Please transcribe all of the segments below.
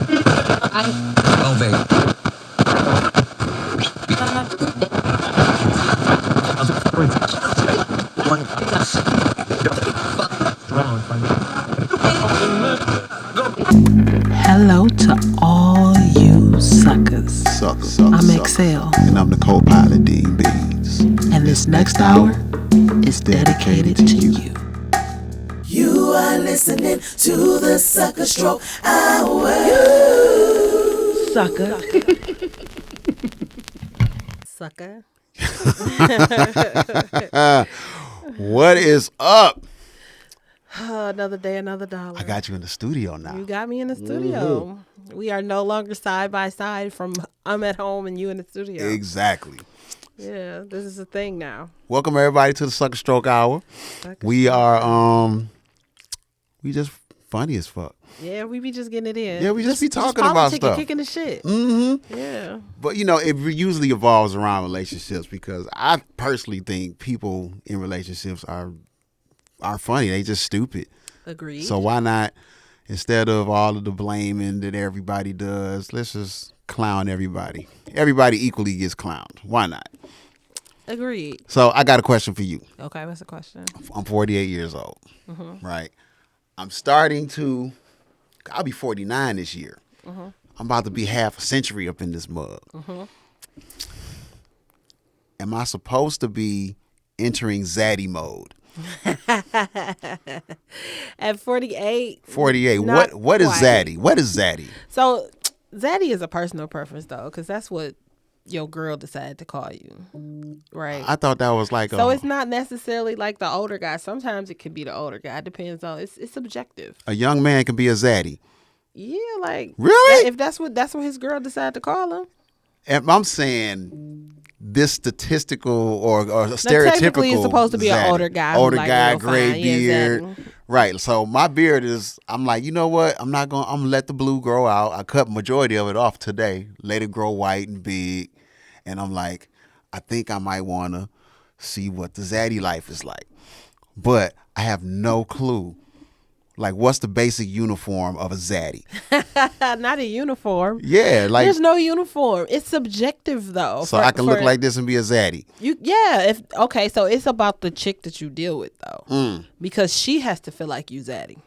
Oh, baby. Hello to all you suckers. I'm Excel. And I'm the co-pilot, Dean Beans. And this next hour is dedicated to you. You are listening to the Sucker Stroke Hour. Sucker. Sucker. What is up? Another day, another dollar. I got you in the studio now. You got me in the studio. Mm-hmm. We are no longer side by side from I'm at home and you in the studio. Exactly. Yeah, this is a thing now. Welcome everybody to the Sucker Stroke Hour. We are we just funny as fuck. Yeah, we be just getting it in. Yeah, we just be talking about stuff. Kicking the shit. Mm-hmm. Yeah. But you know, it usually evolves around relationships because I personally think people in relationships are funny. They just stupid. Agreed. So why not, instead of all of the blaming that everybody does, let's just clown everybody. Everybody equally gets clowned. Why not? Agreed. So I got a question for you. Okay, what's the question? I'm 48 years old, right? I'm starting to, I'll be 49 this year. I'm about to be half a century up in this mug. Am I supposed to be entering Zaddy mode? At 48. 48. What is Zaddy? What is Zaddy? So Zaddy is a personal preference though, because that's what your girl decided to call you, right? I thought that was like so it's not necessarily like the older guy. Sometimes it could be the older guy. It depends on it's subjective. a young man can be a Zaddy. Yeah, like Really? if that's what his girl decided to call him. And I'm saying this statistical or stereotypical. Technically, it's supposed to be Zaddy. an older guy. Older like guy, real gray fine. beard. Yeah, Zaddy. Right. So my beard is, I'm like, you know what? I'm gonna let the blue grow out. I cut majority of it off today. Let it grow white and big. And I'm like, I think I might want to see what the Zaddy life is like. But I have no clue. Like, what's the basic uniform of a Zaddy? Not a uniform. Yeah, like, There's no uniform. It's subjective though. so I can look like this and be a Zaddy. So it's about the chick that you deal with though, because she has to feel like you Zaddy.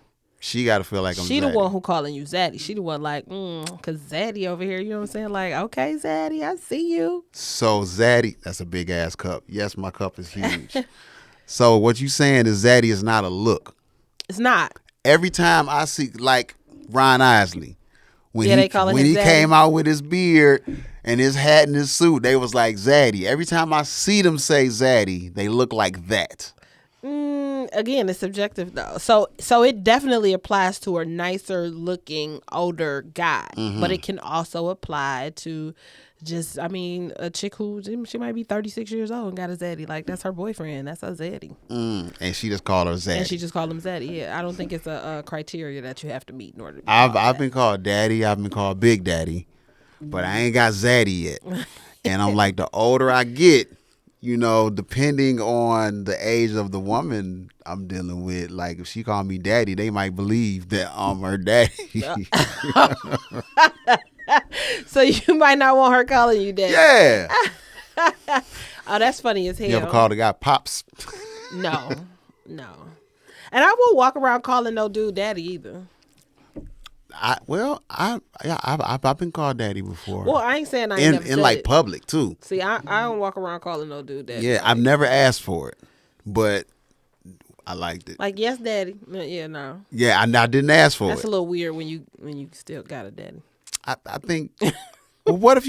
She got to feel like I'm She Zaddy. the one who calling you Zaddy. She the one like, cause Zaddy over here. You know what I'm saying? Like, okay, Zaddy, I see you. So Zaddy, that's a big ass cup. Yes, my cup is huge. So what you saying is Zaddy is not a look. It's not. Every time I see, like Ron Isley, when they calling him he Zaddy? came out with his beard and his hat and his suit, they was like Zaddy. Every time I see them say Zaddy, they look like that. Again, it's subjective though. So it definitely applies to a nicer looking older guy, but it can also apply to just, a chick who she might be 36 years old and got a Zaddy. Like that's her boyfriend. That's her Zaddy. And she just called her Zaddy. And she just called him Zaddy. Yeah, I don't think it's a criteria that you have to meet in order to be I've been called Daddy. I've been called Big Daddy, but I ain't got Zaddy yet. And I'm like, the older I get, you know, depending on the age of the woman I'm dealing with, like if she call me daddy, they might believe that I'm her daddy. So you might not want her calling you daddy. Yeah. Oh, that's funny as hell. You ever called a guy Pops? No. And I won't walk around calling no dude daddy either. I've been called daddy before. Well, I ain't saying I ain't never in said like it. public too. See, I don't walk around calling no dude daddy. Yeah, I've never asked for it, but I liked it. Like, yes, daddy. Yeah, no. Yeah, I didn't ask for That's it. a little weird when you still got a daddy. I think. Well, what if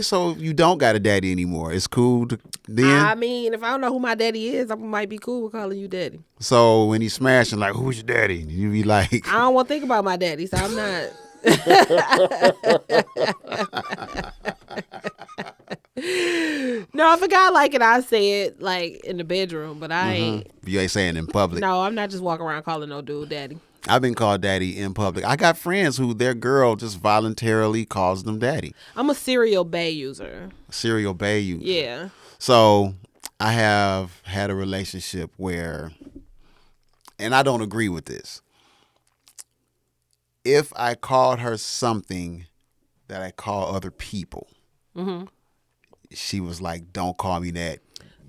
so you don't got a daddy anymore? It's cool then? I mean, if I don't know who my daddy is, I might be cool with calling you daddy. So when he's smashing, like, who's your daddy? And you be like, I don't want to think about my daddy, so I'm not. No, if a guy like it, I say it like in the bedroom, but I ain't. You ain't saying in public. No, I'm not just walking around calling no dude daddy. I've been called daddy in public. I got friends who their girl just voluntarily calls them daddy. I'm a serial bae user. Serial bae user. Yeah. So I have had a relationship where, and I don't agree with this. if I called her something that I call other people, she was like, "Don't call me that.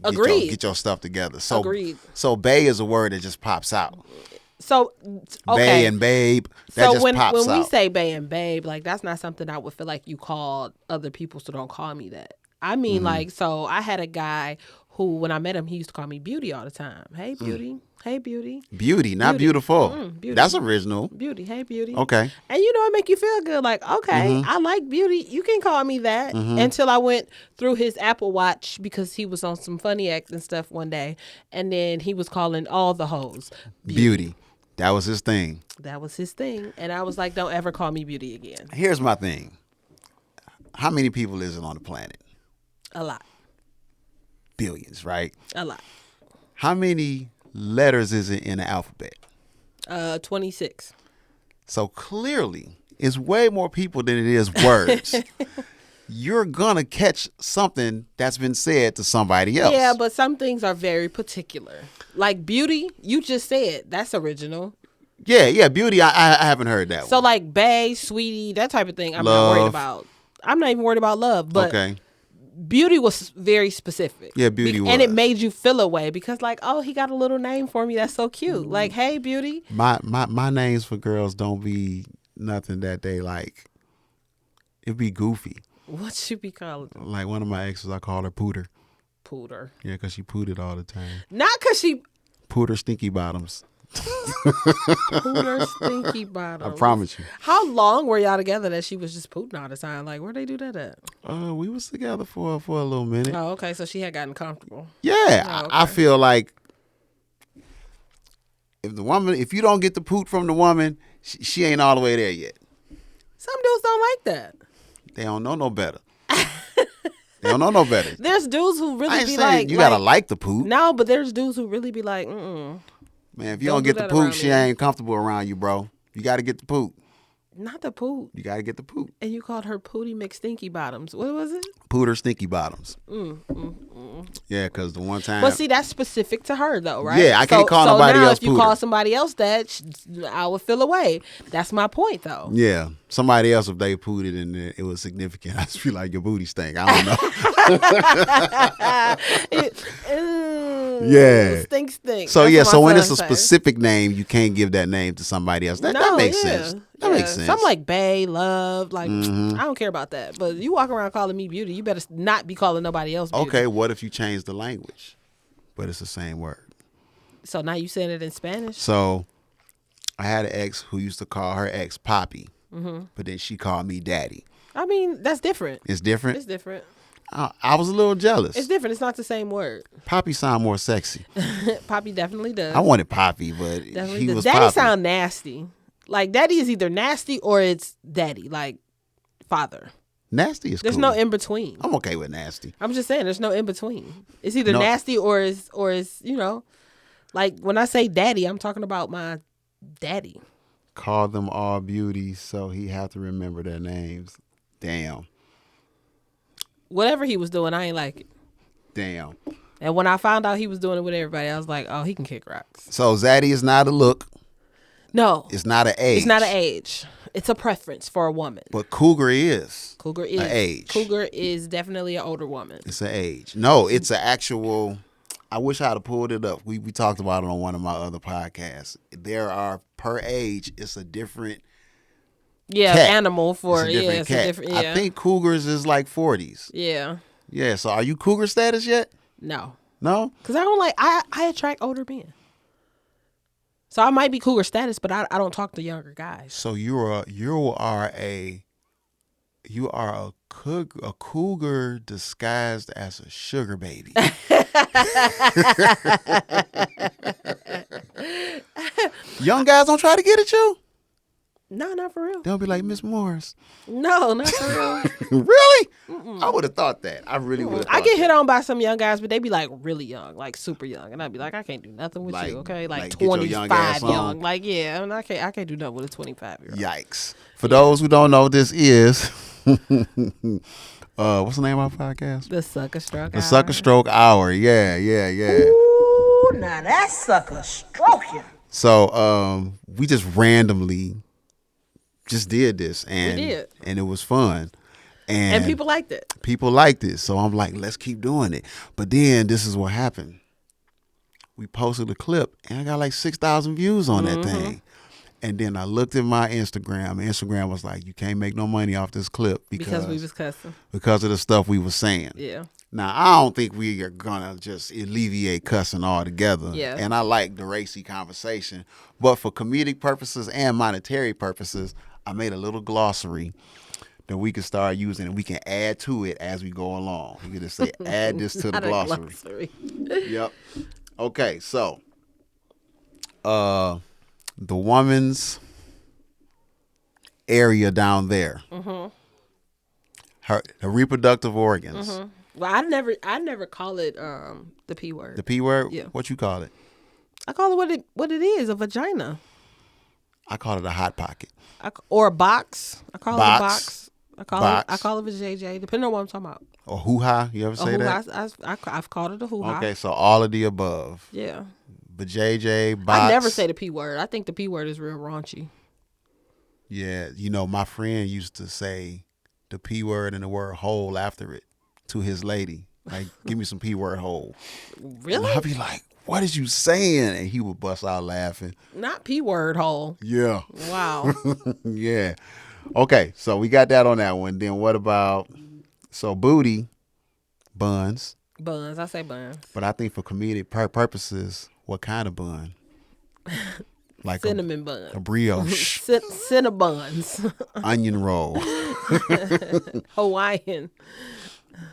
Agreed. Get your stuff together." So, Agreed. So, bae is a word that just pops out. So, okay. Bae and babe. That just pops when we out. say bae and babe, like that's not something I would feel like you called other people, so don't call me that. I mean, like, so I had a guy who, when I met him, he used to call me Beauty all the time. Hey, Beauty. Hey, Beauty. Beauty, not beautiful. Beauty. That's original. Beauty. Hey, Beauty. Okay. And you know, it make you feel good. Like, okay, I like Beauty. You can call me that. Until I went through his Apple Watch because he was on some funny acts and stuff one day. And then he was calling all the hoes Beauty. That was his thing. That was his thing. And I was like, don't ever call me Beauty again. Here's my thing. How many people is it on the planet? A lot. Billions, right? A lot. How many letters is it in the alphabet? 26. So clearly, it's way more people than it is words. You're gonna catch something that's been said to somebody else. Yeah, but some things are very particular. Like Beauty, you just said that's original. Yeah, Beauty. I haven't heard that one. So like bae, sweetie, that type of thing. I'm Love. not worried about. I'm not even worried about love. But Okay. Beauty was very specific. Yeah, Beauty was. And it made you feel a way because like, oh, he got a little name for me. That's so cute. Like, hey, Beauty. My names for girls don't be nothing that they like. It'd be goofy. What should we call it? Like one of my exes, I call her Pooter. Pooter. Yeah, because she pooted all the time. Not because she Pooter Stinky Bottoms. Pooter Stinky Bottom. I promise you. How long were y'all together that she was just pooting all the time? Like, where'd they do that at? We was together for a little minute. Oh, okay. So she had gotten comfortable. Yeah, Oh, okay. I feel like if you don't get the poot from the woman, she ain't all the way there yet. Some dudes don't like that. They don't know no better. They don't know no better. There's dudes who I really ain't be saying like, you gotta like the poot. No, but there's dudes who really be like, mm-mm. Man, if you Don't don't do get the that poot, around she me. ain't comfortable around you, bro. You gotta get the poot. Not the poot. You gotta get the poot. And you called her Pootie McStinky Bottoms. What was it? Pooter Stinky Bottoms. Yeah, because the one time. But see, that's specific to her, though, right? Yeah, I can't call nobody now else if you Pooter. call somebody else that, I would feel away. That's my point, though. Yeah, somebody else, if they pooted and it was significant, I just feel like your booty stank. I don't know. Yeah. Stink. So That's yeah, what so my when it's son a say. specific name, you can't give that name to somebody else. That makes sense. That makes sense. Something like bae, love, like I don't care about that. But you walk around calling me Beauty, you better not be calling nobody else Beauty. Okay, what if you change the language, but it's the same word? So now you saying it in Spanish? So I had an ex who used to call her ex Poppy, but then she called me Daddy. I mean, that's different. It's different. It's different. I was a little jealous. It's different. It's not the same word. Poppy sound more sexy. Poppy definitely does. I wanted Poppy, but Definitely he does. was Daddy Poppy. sound nasty. Like daddy is either nasty or it's daddy, like father. Nasty is There's cool. no in between. I'm okay with nasty. I'm just saying there's no in between. It's either No. nasty or it's like when I say daddy, I'm talking about my daddy. Call them all beauties, so he have to remember their names. Damn. Whatever he was doing, I ain't like it. Damn. And when I found out he was doing it with everybody, I was like, oh, he can kick rocks. So Zaddy is not a look. No. It's not an age. It's not an age. It's a preference for a woman. But cougar is. Cougar is. An age. Cougar is definitely an older woman. It's an age. No, it's an actual. I wish I'd have pulled it up. We talked about it on one of my other podcasts. There are per age. It's a different. Yeah, cat. animal for It's a different it's cat. a different. Yeah. I think cougars is like 40s. Yeah. Yeah. So are you cougar status yet? No. No. Because I don't like I attract older men. So I might be cougar status, but I don't talk to younger guys. So you are a cougar disguised as a sugar baby. Young guys don't try to get at you. No, not for real. They'll be like, Miss Morris. No, not for real. Really? I would have thought that. I really would have. I get hit on by some young guys, but they be like really young, like super young, and I'd be like, I can't do nothing with Like- you, okay? Like, like, get your young 25 ass young, on. like yeah, I mean, I can't do nothing with a 25-year-old. Yikes. For those who don't know, this is what's the name of our podcast? The Sucka Stroke. The Sucker Stroke Hour. Yeah. Ooh, now that sucker stroke you. So we just randomly just did this, and it was fun. And people liked it. People liked it. So I'm like, let's keep doing it. But then this is what happened. We posted a clip and I got like 6,000 views on that thing. And then I looked at my Instagram. And Instagram was like, you can't make no money off this clip because we was cussing. Because of the stuff we was saying. Yeah. Now, I don't think we are going to just alleviate cussing altogether. Yeah. And I like the racy conversation. But for comedic purposes and monetary purposes, I made a little glossary that we can start using, and we can add to it as we go along. You can just say, add this to the glossary. Yep. Okay, so the woman's area down there, her reproductive organs. Well, I never call it the P word. The P word? Yeah. What you call it? I call it what it is, a vagina. I call it a hot pocket. Or a box. I call it a box. I Box. call it a JJ, depending on what I'm talking about. Or hoo-ha, you ever say that? I've called it a hoo-ha. Okay, so all of the above. Yeah. But JJ, box. I never say the P word. I think the P word is real raunchy. Yeah, my friend used to say the P word and the word hole after it to his lady. Like, give me some P word hole. Really? And I'd be like, what is you saying? And he would bust out laughing. Not P word hole. Yeah. Wow. Yeah. Okay, so we got that on that one. Then what about, booty, buns. Buns. I say buns. But I think for comedic purposes, what kind of bun? Like cinnamon buns. A brioche. Cinnabons. Onion roll. Hawaiian.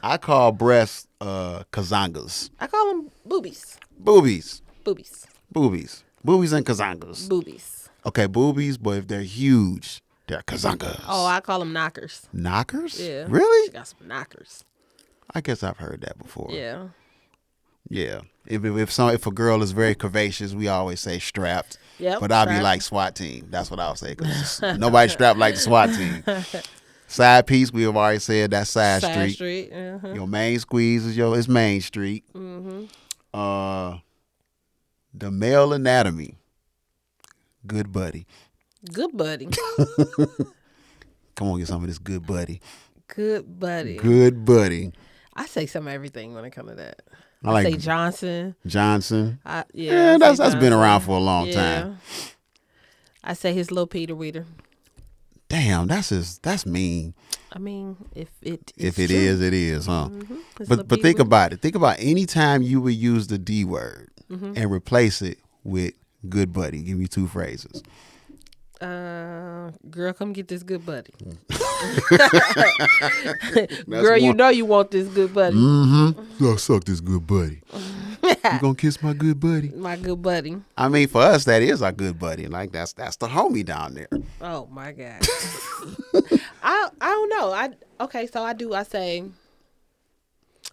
I call breasts kazangas. I call them boobies. Boobies. Boobies. Boobies. Boobies and kazangas. Boobies. Okay, boobies, but if they're huge, they're kazangas. Oh, I call them knockers. Knockers? Yeah. Really? She got some knockers. I guess I've heard that before. Yeah. Yeah. If a girl is very curvaceous, we always say strapped. Yep. But I'll be like SWAT team. That's what I'll say. Cause nobody strapped like the SWAT team. Side piece, we have already said that's side street. Your main squeeze is Main Street. The male anatomy. Good buddy. Good buddy. Come on, get some of this good buddy. Good buddy. Good buddy. I say some of everything when it comes to that. I say Johnson. Johnson. Yeah, that's been around for a long time. I say his little Peter Weeder. Damn, that's mean. I mean, if it is, it is, huh? But think about it. Think about any time you would use the D word and replace it with good buddy. Give me two phrases. Girl, come get this good buddy. Girl, you know you want this good buddy. I'll suck this good buddy. You gonna kiss my good buddy? My good buddy. I mean, for us, that is our good buddy. Like that's the homie down there. Oh my God. I don't know. I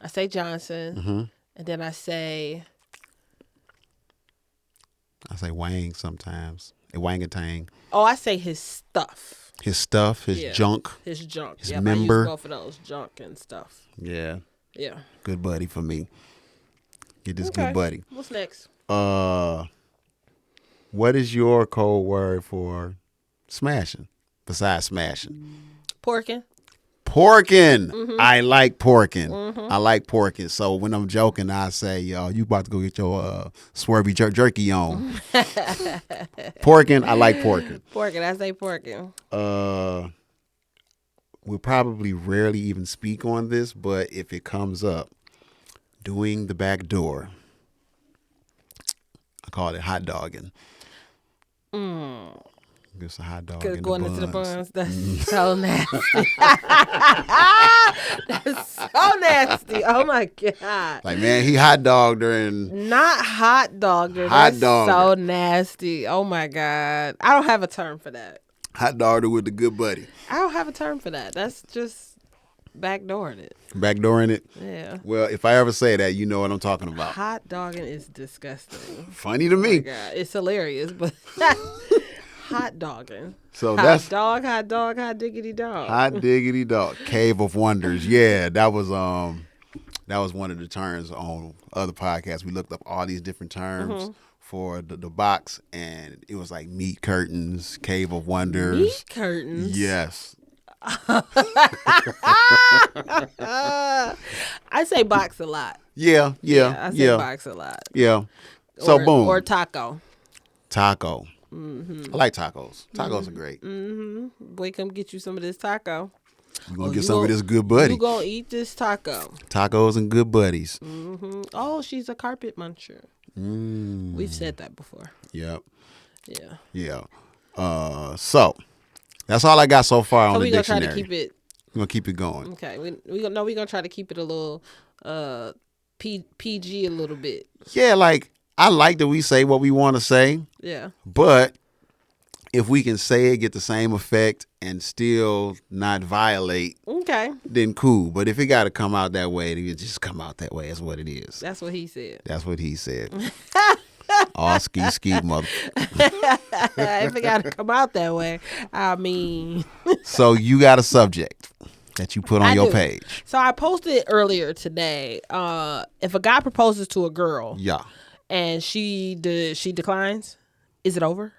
say Johnson, and then I say Wang sometimes. Wang and Tang. Oh, I say his stuff. His stuff, his junk. His junk. His member. I use both of those, junk and stuff. Yeah. Yeah. Good buddy for me. Get this good buddy. What's next? What is your code word for smashing besides smashing? Porking. Porking. I like porking. I like porking. So when I'm joking, I say, yo, you about to go get your swervy jerky on. Porking. I like porking. Porking. I say porking. We'll probably rarely even speak on this, but if it comes up, doing the back door. I call it hot dogging. It's a hot dog in going the into the buns. That's so nasty. That's so nasty. Oh my God. Like, man, he hot dogged her and not hot dogged her. Hot That's dogged so her. nasty. Oh my God. I don't have a term for that. hot dogged her with the good buddy. I don't have a term for that. That's just backdooring it. Backdooring it? Yeah. Well, if I ever say that, you know what I'm talking about. Hot dogging is disgusting. Funny to me. Oh my God. It's hilarious, but hot dogging. So hot that's dog, hot diggity dog. hot diggity dog. Cave of Wonders. Yeah, that was one of the terms on other podcasts. We looked up all these different terms for the box, and it was like meat curtains, Cave of Wonders. Meat curtains? Yes. I say box a lot. Yeah. I say box a lot. Yeah. So boom. Or taco. Taco. I like tacos. Tacos are great. Boy, come get you some of this taco. You're going to get some of this good buddy. You going to eat this taco. Tacos and good buddies. Oh, she's a carpet muncher. We've said that before. Yep. Yeah. So that's all I got so far on the we're gonna dictionary. try to keep it. We're going to keep it going. Okay. We're gonna try to keep it a little PG a little bit. Yeah, like I like that we say what we want to say. Yeah. But if we can say it, get the same effect, and still not violate, okay, then cool. But if it got to come out that way, it just come out that way. That's what it is. That's what he said. That's what he said. All ski mother. If it got to come out that way, I mean. So you got a subject that you put on your page. So I posted earlier today. If a guy proposes to a girl, yeah, and she declines, is it over?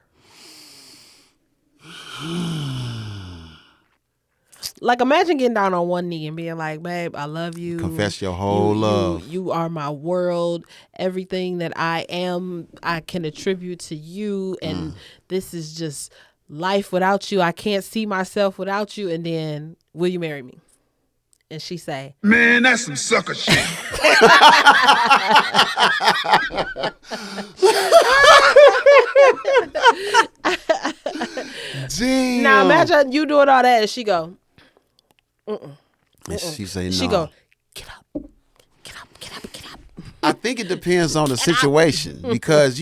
Like, imagine getting down on one knee and being like, babe, I love you. Confess your whole love. You are my world. Everything that I am, I can attribute to you. And this is just life without you. I can't see myself without you. And then, will you marry me? And she say, man, that's some sucker shit. Damn. now imagine you doing all that and she go, and she say no. She go, get up. I think it depends on the situation because,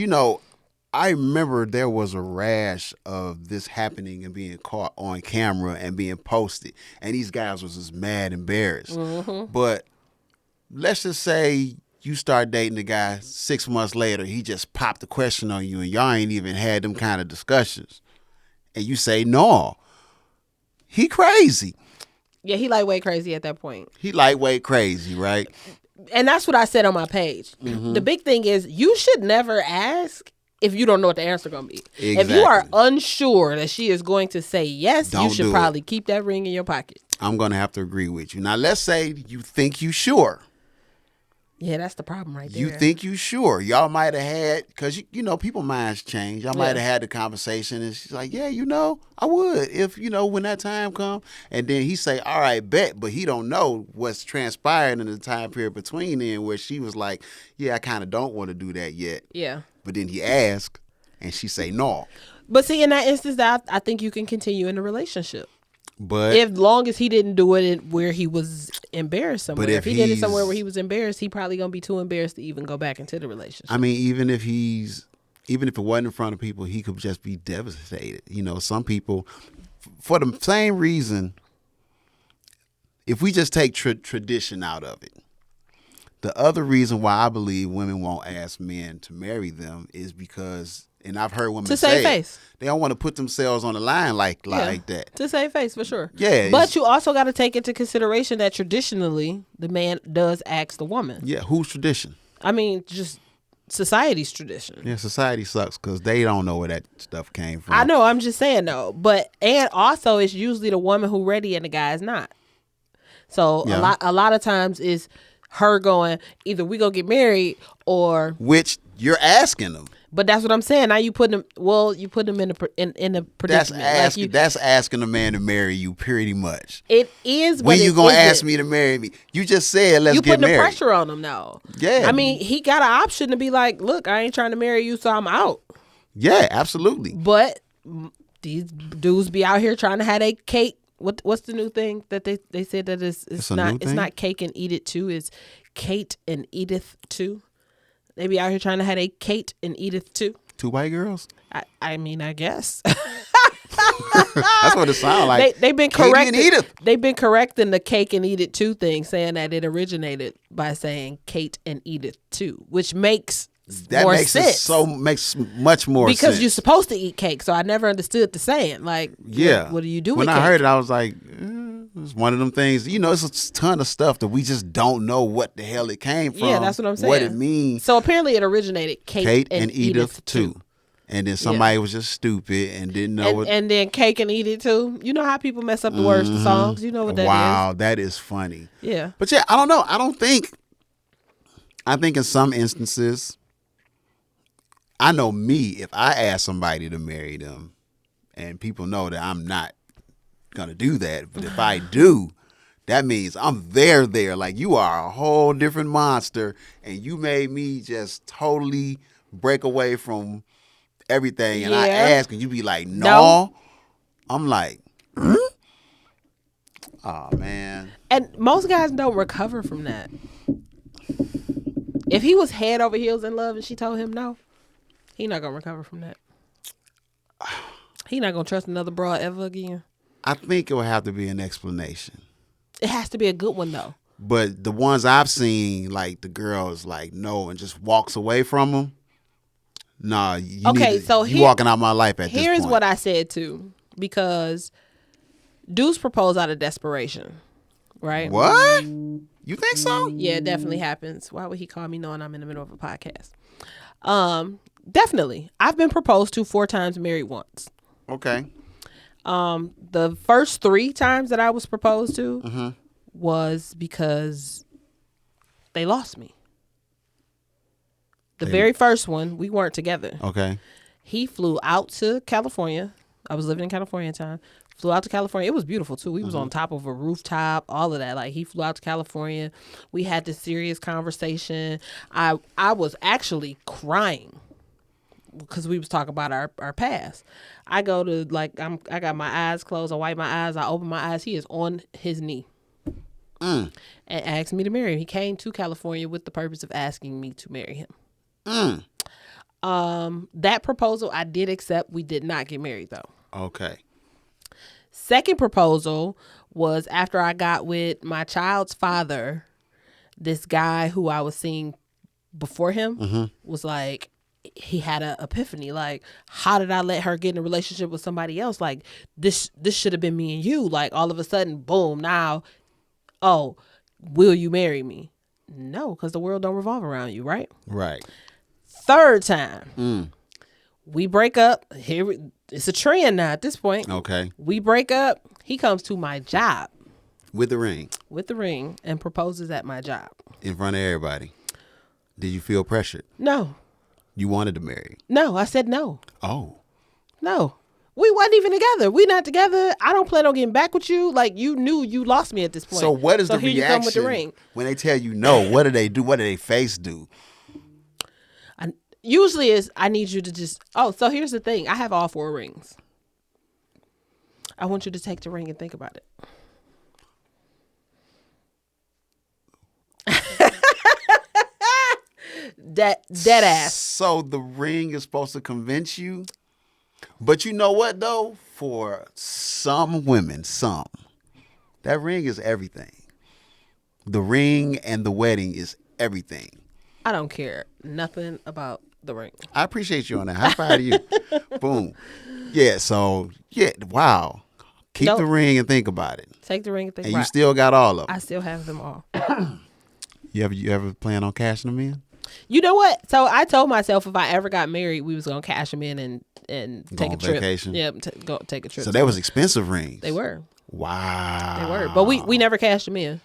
I remember there was a rash of this happening and being caught on camera and being posted. And these guys was just mad embarrassed. But let's just say you start dating the guy 6 months later, he just popped the question on you and y'all ain't even had them kind of discussions. And you say, no, he crazy. Yeah, he lightweight crazy at that point. He lightweight crazy, right? And that's what I said on my page. The big thing is you should never ask if you don't know what the answer going to be. Exactly. If you are unsure that she is going to say yes, you should probably keep that ring in your pocket. I'm going to have to agree with you. Now, let's say you think you sure. Yeah, that's the problem right there. You think you sure. Y'all might have had, because, people minds change. Y'all might have had the conversation, and she's like, yeah, I would if, when that time come. And then he say, all right, bet, but he don't know what's transpired in the time period between then where she was like, yeah, I kind of don't want to do that yet. Yeah. But then he asked, and she say no. But see, in that instance, I think you can continue in the relationship. But if long as he didn't do it where he was embarrassed somewhere. But if he did it somewhere where he was embarrassed, he probably gonna be too embarrassed to even go back into the relationship. I mean, even if it wasn't in front of people, he could just be devastated. Some people, for the same reason, if we just take tradition out of it, the other reason why I believe women won't ask men to marry them is because, and I've heard women say face. They don't want to put themselves on the line like that. To save face, for sure. Yeah. But you also got to take into consideration that traditionally the man does ask the woman. Yeah. Whose tradition? I mean, just society's tradition. Yeah, society sucks because they don't know where that stuff came from. I know. I'm just saying though. And also it's usually the woman who ready and the guy is not. So a lot of times is her going, either we gonna get married or which you're asking them. But that's what I'm saying. Now you put them. Well, you put them in a predicament. That's asking a man to marry you, pretty much. It is. When you gonna ask me to marry me? You just said let's get married. You putting the pressure on him now. Yeah. I mean, he got an option to be like, look, I ain't trying to marry you, so I'm out. Yeah, absolutely. But these dudes be out here trying to have a cake. What's the new thing that they said that it's not cake and eat it too? It's Kate and Edith too. They be out here trying to have a Kate and Edith too. Two white girls? I mean, I guess. That's what it sounds like. They've been corrected. They've been correcting the cake and eat it too thing, saying that it originated by saying Kate and Edith too, which makes more sense. Makes much more sense. Because you're supposed to eat cake, so I never understood the saying. Like, yeah, what do you do when with I cake? heard it, I was like, it's one of them things. You know, it's a ton of stuff that we just don't know what the hell it came from. Yeah, that's what I'm saying. What it means. So apparently it originated Kate and Edith too. And then somebody was just stupid and didn't know and then Cake and Eat It too. You know how people mess up the words to songs? You know what that is. Wow, that is funny. Yeah. But yeah, I don't know. I think in some instances, I know me, if I ask somebody to marry them and people know that I'm not going to do that, but if I do, that means I'm there. Like, you are a whole different monster and you made me just totally break away from everything, and I ask, and you be like, no. I'm like, oh man. And most guys don't recover from that. If he was head over heels in love and she told him no, he not gonna recover from that. He not gonna trust another broad ever again. I think it would have to be an explanation. It has to be a good one though. But the ones I've seen, like the girl is like no and just walks away from him. Nah, you walking out my life at this point. Here's what I said too, because dudes propose out of desperation, right? What? You think so? Yeah, it definitely happens. Why would he call me knowing I'm in the middle of a podcast? Definitely. I've been proposed to 4 times, married once. Okay. The first 3 times that I was proposed to was because they lost me. The very first one, we weren't together. Okay. He flew out to California. I was living in California at the time. Flew out to California. It was beautiful, too. We was on top of a rooftop, all of that. Like, he flew out to California. We had this serious conversation. I was actually crying because we was talking about our past. I go to, like, I got my eyes closed. I wipe my eyes. I open my eyes. He is on his knee. And asked me to marry him. He came to California with the purpose of asking me to marry him. That proposal I did accept. We did not get married though. Okay. Second proposal was after I got with my child's father. This guy who I was seeing before him was like, he had an epiphany. Like, how did I let her get in a relationship with somebody else? Like, this should have been me and you. Like, all of a sudden, boom, now, oh, will you marry me? No, because the world don't revolve around you, right? Right. Third time, we break up. It's a trend now at this point. Okay. We break up. He comes to my job. With the ring. And proposes at my job. In front of everybody. Did you feel pressured? No. You wanted to marry? No, I said no. Oh. No. We wasn't even together. We not together. I don't plan on getting back with you. Like, you knew you lost me at this point. So what is the here reaction you come with the ring. When they tell you no? What do they do? What do they face do? Usually is, I need you to just, so here's the thing. I have all 4 rings. I want you to take the ring and think about it. Dead ass. So the ring is supposed to convince you? But you know what, though? For some women, that ring is everything. The ring and the wedding is everything. I don't care nothing about the ring. I appreciate you on that. High five to you. Boom. Yeah, so, wow. Keep the ring and think about it. Take the ring and think about it. And you still got all of them. I still have them all. You ever plan on cashing them in? You know what? So I told myself if I ever got married, we was going to cash them in and take a trip. Vacation? Yeah, go take a trip. So they was expensive rings. They were. Wow. They were. But we never cashed them in.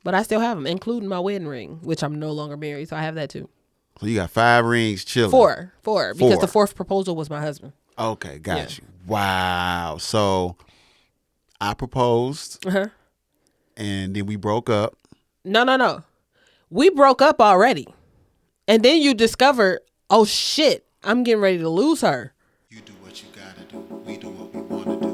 But I still have them, including my wedding ring, which I'm no longer married, so I have that too. So you got 5 rings chilling. 4, because the 4th proposal was my husband. Okay, got you. Wow. So I proposed, and then we broke up. No. We broke up already. And then you discovered, oh shit, I'm getting ready to lose her. You do what you gotta do. We do what we wanna do.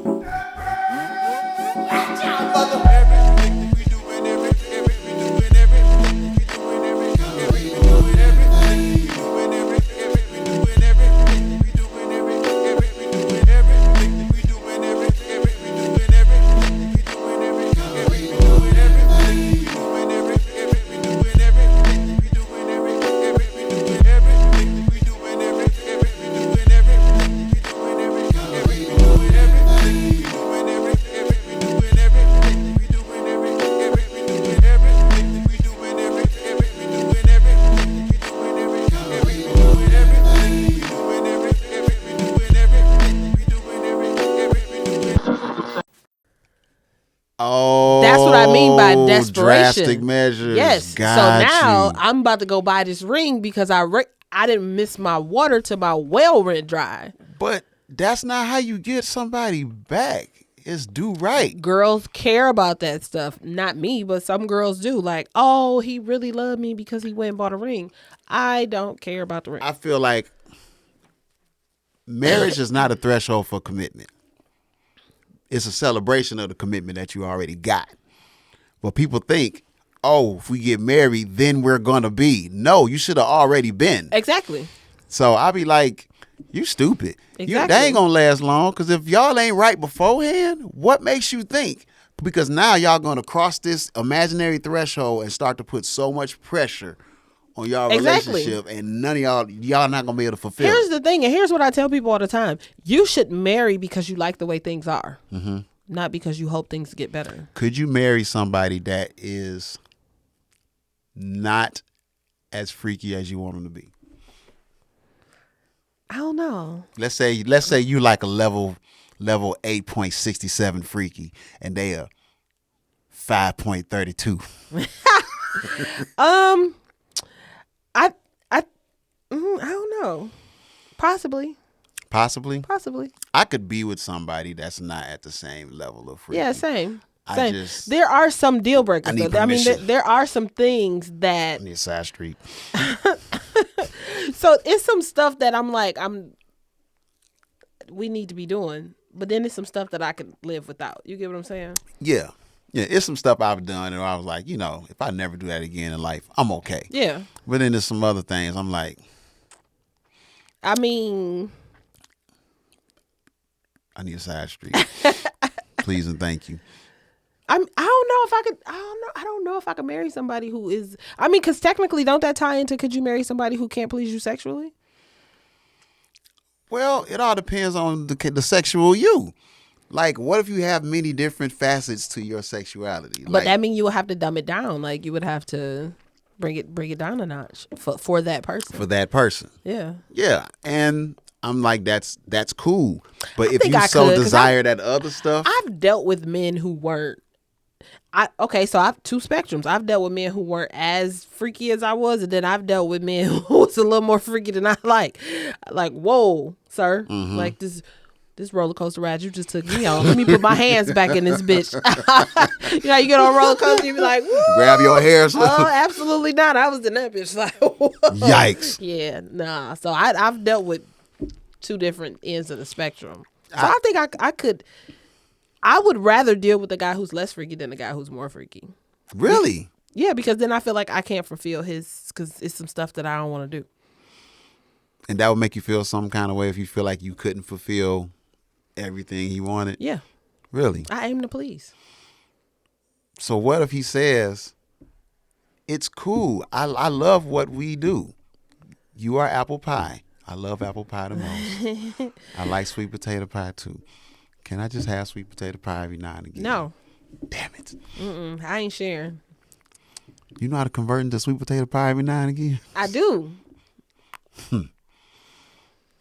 Oh, That's what I mean by desperation. Drastic measures. Yes. Got so now you. I'm about to go buy this ring because I didn't miss my water till my well went dry. But that's not how you get somebody back. It's do right. Girls care about that stuff. Not me, but some girls do. Like, oh, he really loved me because he went and bought a ring. I don't care about the ring. I feel like marriage is not a threshold for commitment. It's a celebration of the commitment that you already got. But people think, oh, if we get married, then we're going to be. No, you should have already been. Exactly. So I'll be like, you stupid. Exactly. They ain't going to last long, because if y'all ain't right beforehand, what makes you think? Because now y'all going to cross this imaginary threshold and start to put so much pressure on y'all relationship, and none of y'all not going to be able to fulfill Here's it. the thing, and here's what I tell people all the time. You should marry because you like the way things are, not because you hope things get better. Could you marry somebody that is not as freaky as you want them to be? I don't know. Let's say you like a level 8.67 freaky, and they are 5.32. I don't know. Possibly. Possibly. I could be with somebody that's not at the same level of freaky. Yeah, same. Just, there are some deal breakers. I need though. I mean, permission. there are some things that. I need a side street. So it's some stuff that I'm like, we need to be doing, but then it's some stuff that I could live without. You get what I'm saying? Yeah. It's some stuff I've done, and I was like, if I never do that again in life, I'm okay. Yeah. But then there's some other things I'm like, I mean, I need a side street. Please and thank you. I don't know if I could. I don't know if I could marry somebody who is. I mean, because technically, don't that tie into could you marry somebody who can't please you sexually? Well, it all depends on the sexual you. Like, what if you have many different facets to your sexuality? But that means you would have to dumb it down. Like, you would have to bring it down a notch for that person. For that person. Yeah. Yeah, and I'm like, that's cool. But if think you I so could, 'cause desire that other stuff, I've dealt with men who weren't. So I've two spectrums. I've dealt with men who weren't as freaky as I was, and then I've dealt with men who was a little more freaky than I like. Like, whoa, sir, like this roller coaster ride you just took me on. Let me put my hands back in this bitch. You know, you get on a roller coaster, you be like, woo. grab your hair. Oh, absolutely not. I was in that bitch like, whoa. Yikes. Yeah, nah. So I've dealt with two different ends of the spectrum. So I think I could. I would rather deal with the guy who's less freaky than the guy who's more freaky. Really? Yeah, because then I feel like I can't fulfill his, because it's some stuff that I don't want to do. And that would make you feel some kind of way if you feel like you couldn't fulfill everything he wanted? Yeah. Really? I aim to please. So what if he says, it's cool. I love what we do. You are apple pie. I love apple pie the most. I like sweet potato pie too. Can I just have sweet potato pie every now and again? No. Damn it. I ain't sharing. You know how to convert into sweet potato pie every now and again? I do.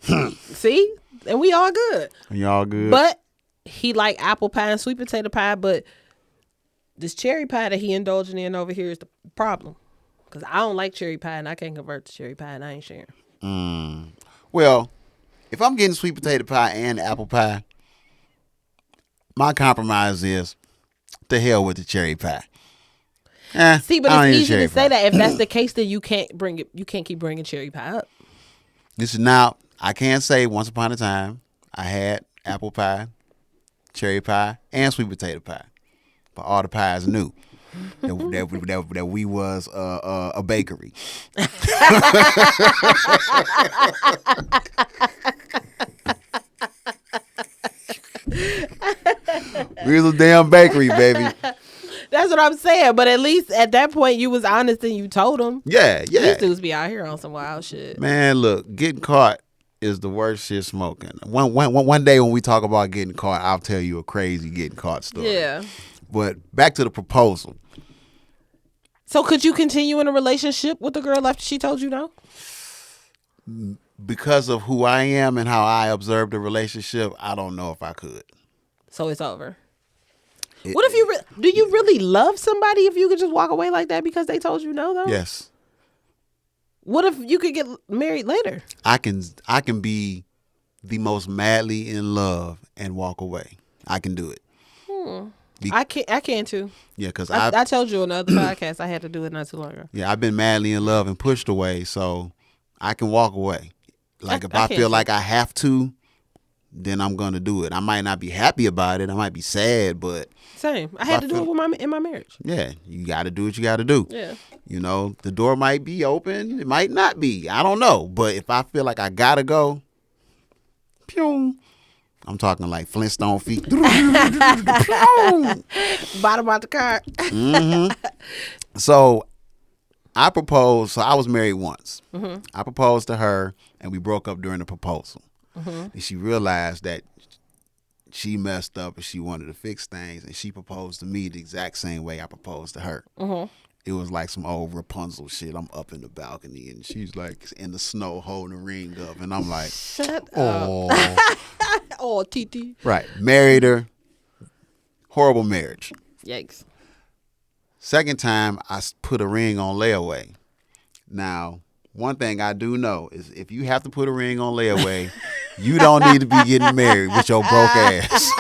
See? And we all good. Y'all good? But he like apple pie and sweet potato pie, but this cherry pie that he indulging in over here is the problem. Because I don't like cherry pie and I can't convert to cherry pie and I ain't sharing. Well, if I'm getting sweet potato pie and apple pie, my compromise is to hell with the cherry pie. See, but I don't it's need easy cherry to say pie. that. If that's the case, then you can't bring it. You can't keep bringing cherry pie up. This is now, I can't say once upon a time I had apple pie, cherry pie, and sweet potato pie. But all the pies knew that we was a bakery. We was a damn bakery, baby. That's what I'm saying. But at least at that point, you was honest and you told him. Yeah. These dudes be out here on some wild shit. Man, look, getting caught is the worst shit smoking. One day when we talk about getting caught, I'll tell you a crazy getting caught story. Yeah. But back to the proposal. So could you continue in a relationship with the girl after she told you no? Because of who I am and how I observe the relationship, I don't know if I could. So it's over. What if you do you really love somebody if you could just walk away like that because they told you no though? Yes. What if you could get married later? I can be the most madly in love and walk away. I can do it. I can too. Yeah, because I told you on the other podcast I had to do it not too long ago. Yeah, I've been madly in love and pushed away, so I can walk away. Like if I can feel too. like I have to, then I'm gonna do it. I might not be happy about it. I might be sad, but Same. I had to do it in my marriage. yeah, you got to do what you got to do. Yeah. You know, the door might be open, it might not be. I don't know, but if I feel like I gotta go, pew. I'm talking like Flintstone feet. Bottom out the car. So I proposed. So I was married once. I proposed to her, and we broke up during the proposal. And she realized that she messed up and she wanted to fix things, and she proposed to me the exact same way I proposed to her. It was like some old Rapunzel shit. I'm up in the balcony, and she's like in the snow holding the ring up, and I'm like, Shut oh. up. Oh, TT. Right. Married her. Horrible marriage. Yikes. Second time, I put a ring on layaway. Now, one thing I do know is if you have to put a ring on layaway, you don't need to be getting married with your broke ass.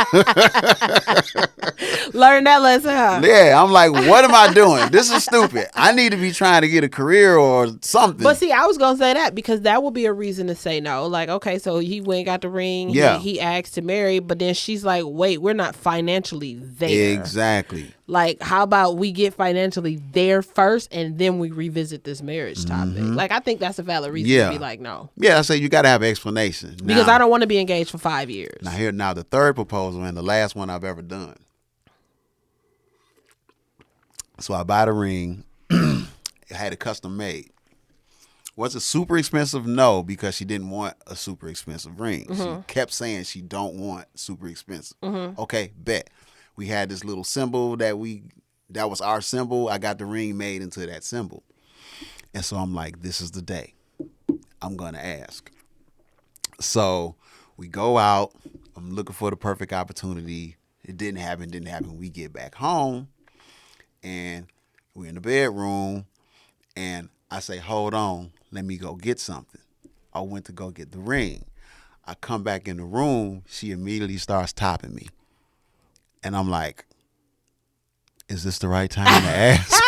Learn that lesson, huh? Yeah, I'm like, what am I doing? This is stupid. I need to be trying to get a career or something. But see, I was going to say that because that would be a reason to say no. Like, okay, so he went and got the ring. Yeah. He asked to marry, but then she's like, wait, we're not financially there. Exactly. Like, how about we get financially there first and then we revisit this marriage topic? Like, I think that's a valid reason to be like, no. Yeah, I say you got to have an explanation. Because Now, I don't want to be engaged for 5 years. Now the third proposal and the last one I've ever done. So I bought a ring. I had it custom made. Was it super expensive? No, because she didn't want a super expensive ring. She kept saying she don't want super expensive. Okay, bet. We had this little symbol that was our symbol. I got the ring made into that symbol. And so I'm like, this is the day. I'm going to ask. So we go out. I'm looking for the perfect opportunity. It didn't happen. We get back home. And we're in the bedroom, and I say, hold on, let me go get something. I went to go get the ring. I come back in the room, she immediately starts topping me. And I'm like, is this the right time to ask?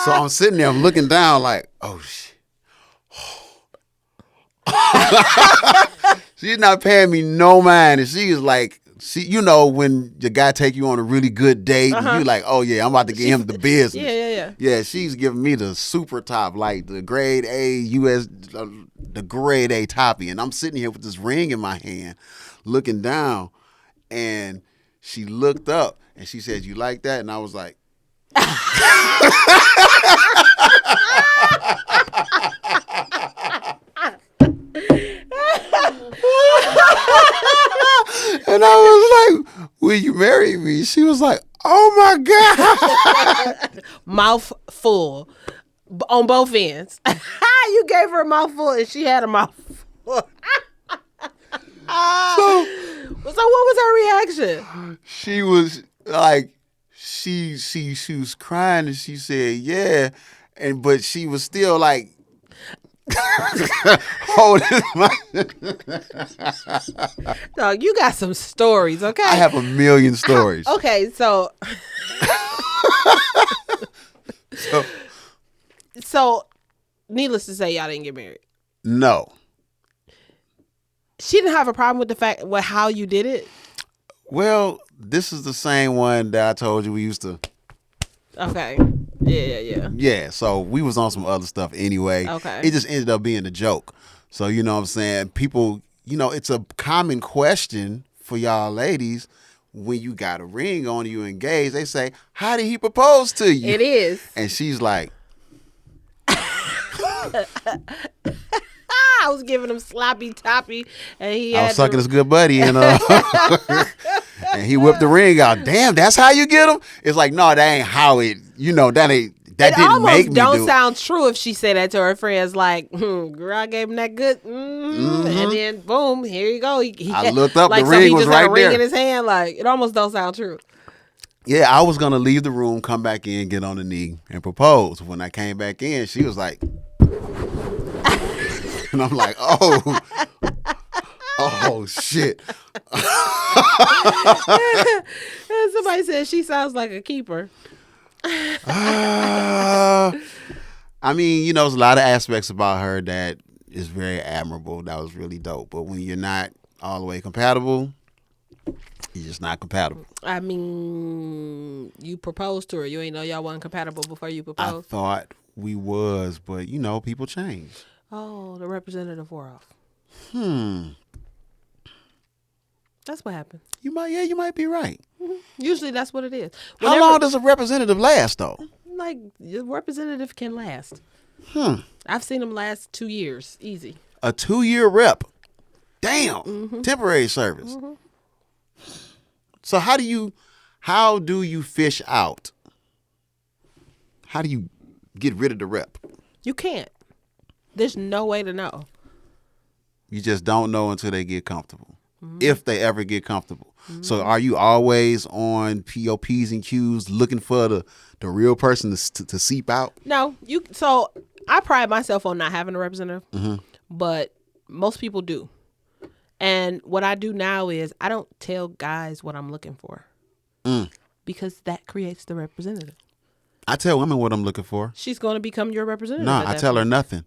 So I'm sitting there, I'm looking down like, oh, shit. She's not paying me no mind, and she is like, you know when the guy take you on a really good date, and you like, oh yeah, I'm about to get him the business. Yeah. Yeah, she's giving me the super top, like the grade A the grade A toppy, and I'm sitting here with this ring in my hand, looking down, and she looked up and she said, "You like that?" And I was like. And I was like, will you marry me? She was like, oh my God. Mouth full on both ends. You gave her a mouthful and she had a mouthful. So what was her reaction? She was like, she was crying and she said, yeah. But she was still like, holding my Dog, you got some stories, okay? I have a million stories. Okay, so so needless to say, y'all didn't get married. No. She didn't have a problem with the fact how you did it. Well, this is the same one that I told you we used to. Okay. Yeah. Yeah, so we was on some other stuff anyway. Okay. It just ended up being a joke. So, you know what I'm saying? People, you know, it's a common question for y'all ladies when you got a ring on, you engaged. They say, how did he propose to you? It is. And she's like. I was giving him sloppy toppy, and I was sucking his good buddy, and and he whipped the ring out. Damn, that's how you get him? It's like, no, that ain't how it. You know, that ain't. that didn't make me don't do sound true if she said that to her friends. Like, girl, I gave him that good, and then boom, here you go. I looked up, like, the ring so he was just had right a ring there. in his hand. Like, it almost don't sound true. Yeah, I was going to leave the room, come back in, get on the knee, and propose. When I came back in, she was like, and I'm like, oh shit. Somebody said she sounds like a keeper. I mean, you know, there's a lot of aspects about her that is very admirable. That was really dope. But when you're not all the way compatible, you're just not compatible. I mean, you proposed to her. You ain't know y'all wasn't compatible before you I proposed. thought we was, but you know, people change. Oh, the representative wore off. That's what happened. You might be right. Usually that's what it is. How long does a representative last, though? Like, the representative can last. I've seen them last 2 years. Easy. A 2-year rep. Damn. Temporary service. So how do you fish out? How do you get rid of the rep? You can't. There's no way to know. You just don't know until they get comfortable. If they ever get comfortable. So are you always on your P's and Q's looking for the real person to seep out? No, so I pride myself on not having a representative, but most people do. And what I do now is I don't tell guys what I'm looking for because that creates the representative. I tell women what I'm looking for. She's going to become your representative. No, I tell her nothing.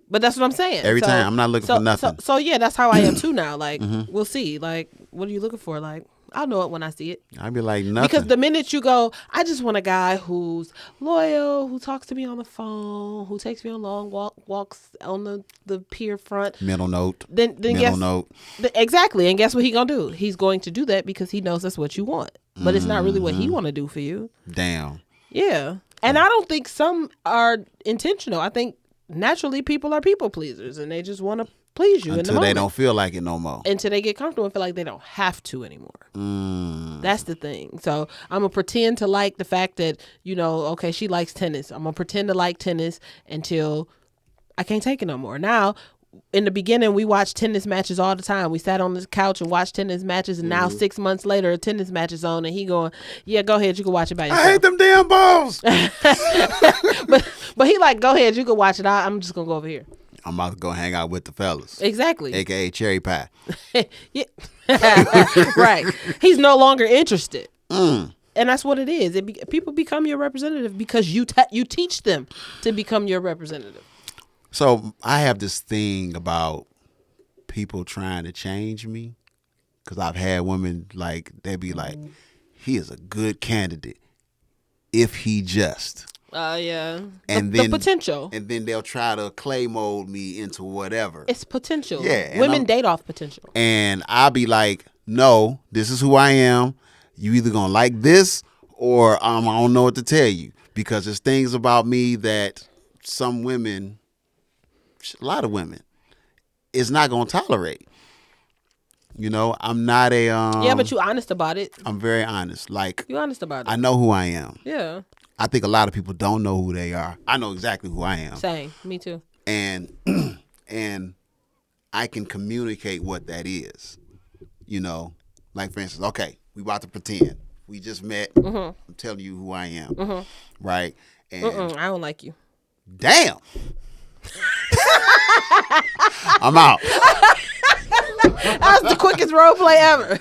But that's what I'm saying. Every time. I'm not looking for nothing. So yeah, that's how I am too now. Like, we'll see. Like, what are you looking for? Like, I'll know it when I see it. I'd be like, nothing. Because the minute you go, I just want a guy who's loyal, who talks to me on the phone, who takes me on long walks on the pier front. Mental note. Then Mental note. Exactly. And guess what he gonna do? He's going to do that because he knows that's what you want. But it's not really what he want to do for you. Damn. Yeah. And I don't think some are intentional. I think naturally people are people pleasers and they just want to please you until they don't feel like it no more. Until they get comfortable and feel like they don't have to anymore. That's the thing. So I'm going to pretend to like the fact that, you know, okay, she likes tennis. I'm going to pretend to like tennis until I can't take it no more. Now, in the beginning, we watched tennis matches all the time. We sat on the couch and watched tennis matches, and now 6 months later, a tennis match is on, and he going, yeah, go ahead, you can watch it by yourself. I hate them damn balls. but he like, go ahead, you can watch it. I'm just going to go over here. I'm about to go hang out with the fellas. Exactly. AKA cherry pie. Yeah. Right. He's no longer interested. And that's what it is. People become your representative because you teach them to become your representative. So I have this thing about people trying to change me because I've had women like, they be like, he is a good candidate if he just. Yeah. And the potential. And then they'll try to clay mold me into whatever. It's potential. Yeah. Women date off potential. And I'll be like, no, this is who I am. You either going to like this or I don't know what to tell you. Because there's things about me that some women, a lot of women, is not going to tolerate. You know, I'm not a... yeah, but you honest about it. I'm very honest. Like, you honest about it. I know who I am. Yeah. I think a lot of people don't know who they are. I know exactly who I am. Same. Me too. And I can communicate what that is. You know, like for instance, okay, we about to pretend. We just met. I'm telling you who I am. Right? And I don't like you. Damn. I'm out. That's the quickest role play ever.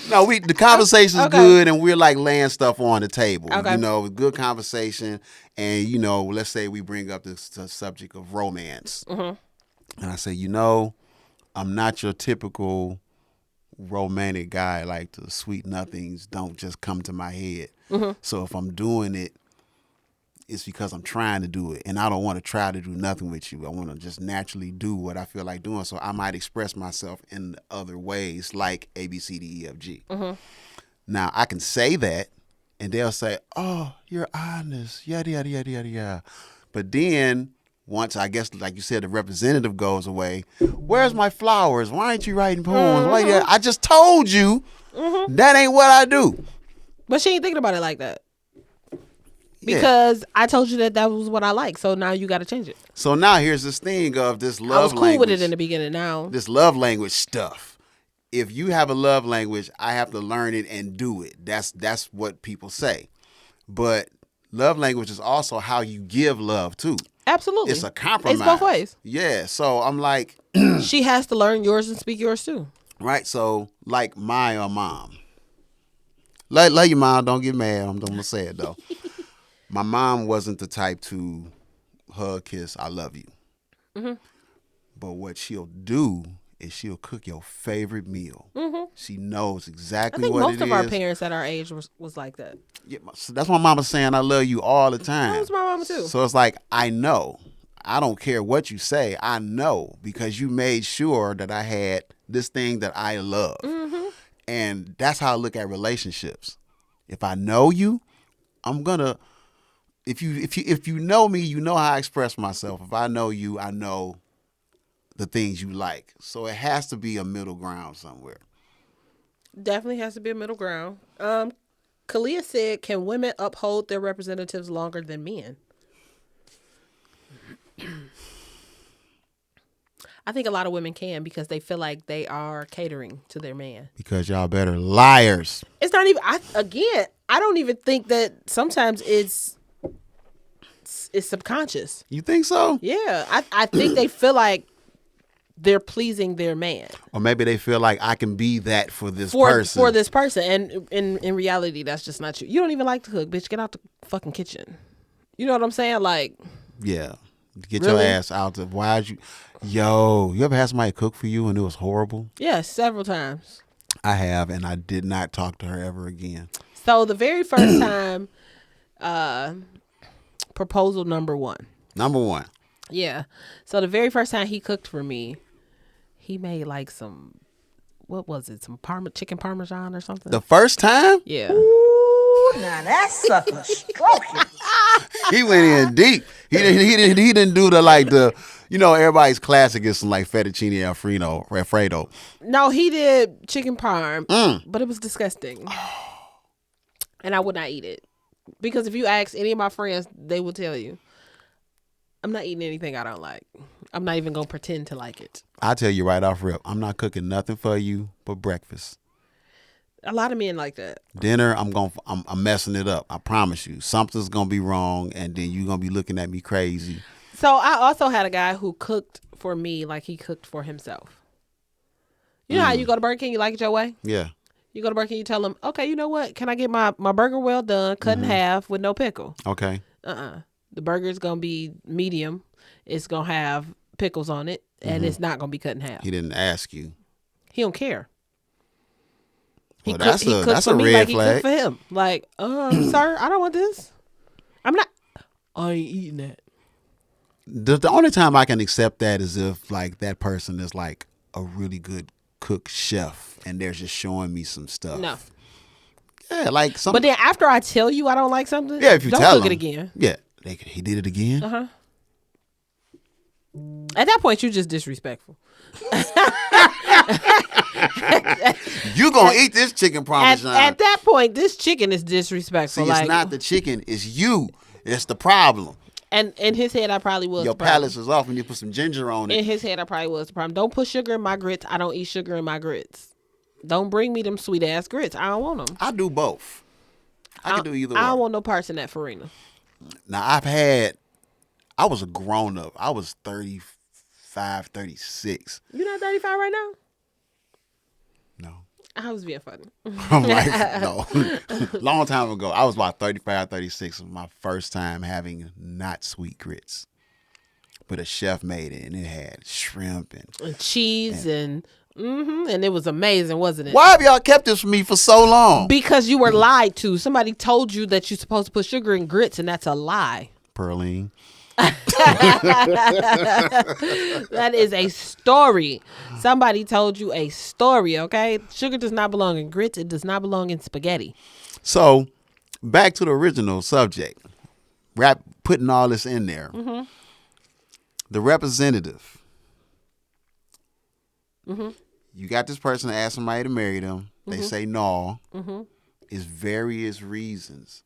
No, the conversation's okay. good, and we're like laying stuff on the table. Okay. You know, good conversation, and you know, let's say we bring up the subject of romance, and I say, you know, I'm not your typical romantic guy. Like the sweet nothings don't just come to my head. So if I'm doing it, it's because I'm trying to do it, and I don't want to try to do nothing with you. I want to just naturally do what I feel like doing. So I might express myself in other ways, like A, B, C, D, E, F, G. Now I can say that, and they'll say, "Oh, you're honest, yada yada yada yada yada." But then once I guess, like you said, the representative goes away. Where's my flowers? Why ain't you writing poems? Why I just told you that ain't what I do. But she ain't thinking about it like that. Because I told you that was what I like, so now you got to change it. So now here's this thing of this love I was cool language. with it in the beginning. Now this love language stuff. If you have a love language, I have to learn it and do it. That's what people say. But love language is also how you give love too. Absolutely, It's a compromise. It's both ways. Yeah. So I'm like, she has to learn yours and speak yours too. Right. So like my mom. Love you, mom. Don't get mad. I'm gonna say it though. My mom wasn't the type to hug, kiss, I love you. Mm-hmm. But what she'll do is she'll cook your favorite meal. Mm-hmm. She knows exactly what it is. I think most of our parents at our age was like that. Yeah, so that's my mama saying I love you all the time. That was my mama too. So it's like, I know. I don't care what you say. I know because you made sure that I had this thing that I love. Mm-hmm. And that's how I look at relationships. If I know you, I'm gonna. If you know me, you know how I express myself. If I know you, I know the things you like. So it has to be a middle ground somewhere. Definitely has to be a middle ground. Kalia said, "Can women uphold their representatives longer than men?" I think a lot of women can because they feel like they are catering to their man. Because y'all better liars. It's not even. I don't even think that sometimes it's subconscious. You think so? Yeah, I think they feel like they're pleasing their man. Or maybe they feel like I can be that for this person. For this person. And in reality, that's just not you. You don't even like to cook, bitch. Get out the fucking kitchen. You know what I'm saying? Like, yeah. Get really? your ass out of you ever had somebody cook for you and it was horrible? Yeah, several times. I have, and I did not talk to her ever again. So the very first time, proposal number one. Number one. Yeah. So the very first time he cooked for me, he made like some, what was it? Some chicken parmesan or something. The first time? Yeah. Ooh, now that's sucker stroking. He went in deep. He didn't do everybody's classic is some like fettuccine Alfredo. No, he did chicken parm, but it was disgusting. And I would not eat it. Because if you ask any of my friends, they will tell you, I'm not eating anything I don't like. I'm not even going to pretend to like it. I'll tell you right off rip, I'm not cooking nothing for you but breakfast. A lot of men like that. Dinner, I'm messing it up. I promise you. Something's going to be wrong, and then you're going to be looking at me crazy. So I also had a guy who cooked for me like he cooked for himself. You know how you go to Burger King, you like it your way? Yeah. You go to Burger King, you tell them, okay, you know what? Can I get my burger well done, cut in half with no pickle? Okay. The burger's going to be medium. It's going to have pickles on it, and it's not going to be cut in half. He didn't ask you. He don't care. Well, that's a red flag. He cooked for him. Like, sir, I don't want this. I ain't eating that. The only time I can accept that is if like that person is like a really good cook chef and they're just showing me some stuff. No. Yeah, like something. But then after I tell you I don't like something, if you don't tell cook him, it again. Yeah, he did it again. At that point, you just disrespectful. You gonna eat this chicken parmesan? At that point, this chicken is disrespectful. See, it's not the chicken; it's you. It's the problem. And in his head, I probably was. Your the problem. palate is off when you put some ginger on it. In his head, I probably was the problem. Don't put sugar in my grits. I don't eat sugar in my grits. Don't bring me them sweet ass grits. I don't want them. I do both. I can do either one. I don't want no parts in that farina. Now, I was a grown up. I was 35, 36. You not 35 right now? No. I was being funny. I'm like, no. Long time ago. I was about 35, 36. It was my first time having not sweet grits. But a chef made it, and it had shrimp and cheese and it was amazing, wasn't it? Why have y'all kept this from me for so long? Because you were lied to. Somebody told you that you're supposed to put sugar in grits, and that's a lie. Pearline. That is a story. Somebody told you a story, okay? Sugar does not belong in grits. It does not belong in spaghetti. So, back to the original subject. Putting all this in there. Mm-hmm. The representative. Mm-hmm. You got this person to ask somebody to marry them. They say no. Mm-hmm. It's various reasons.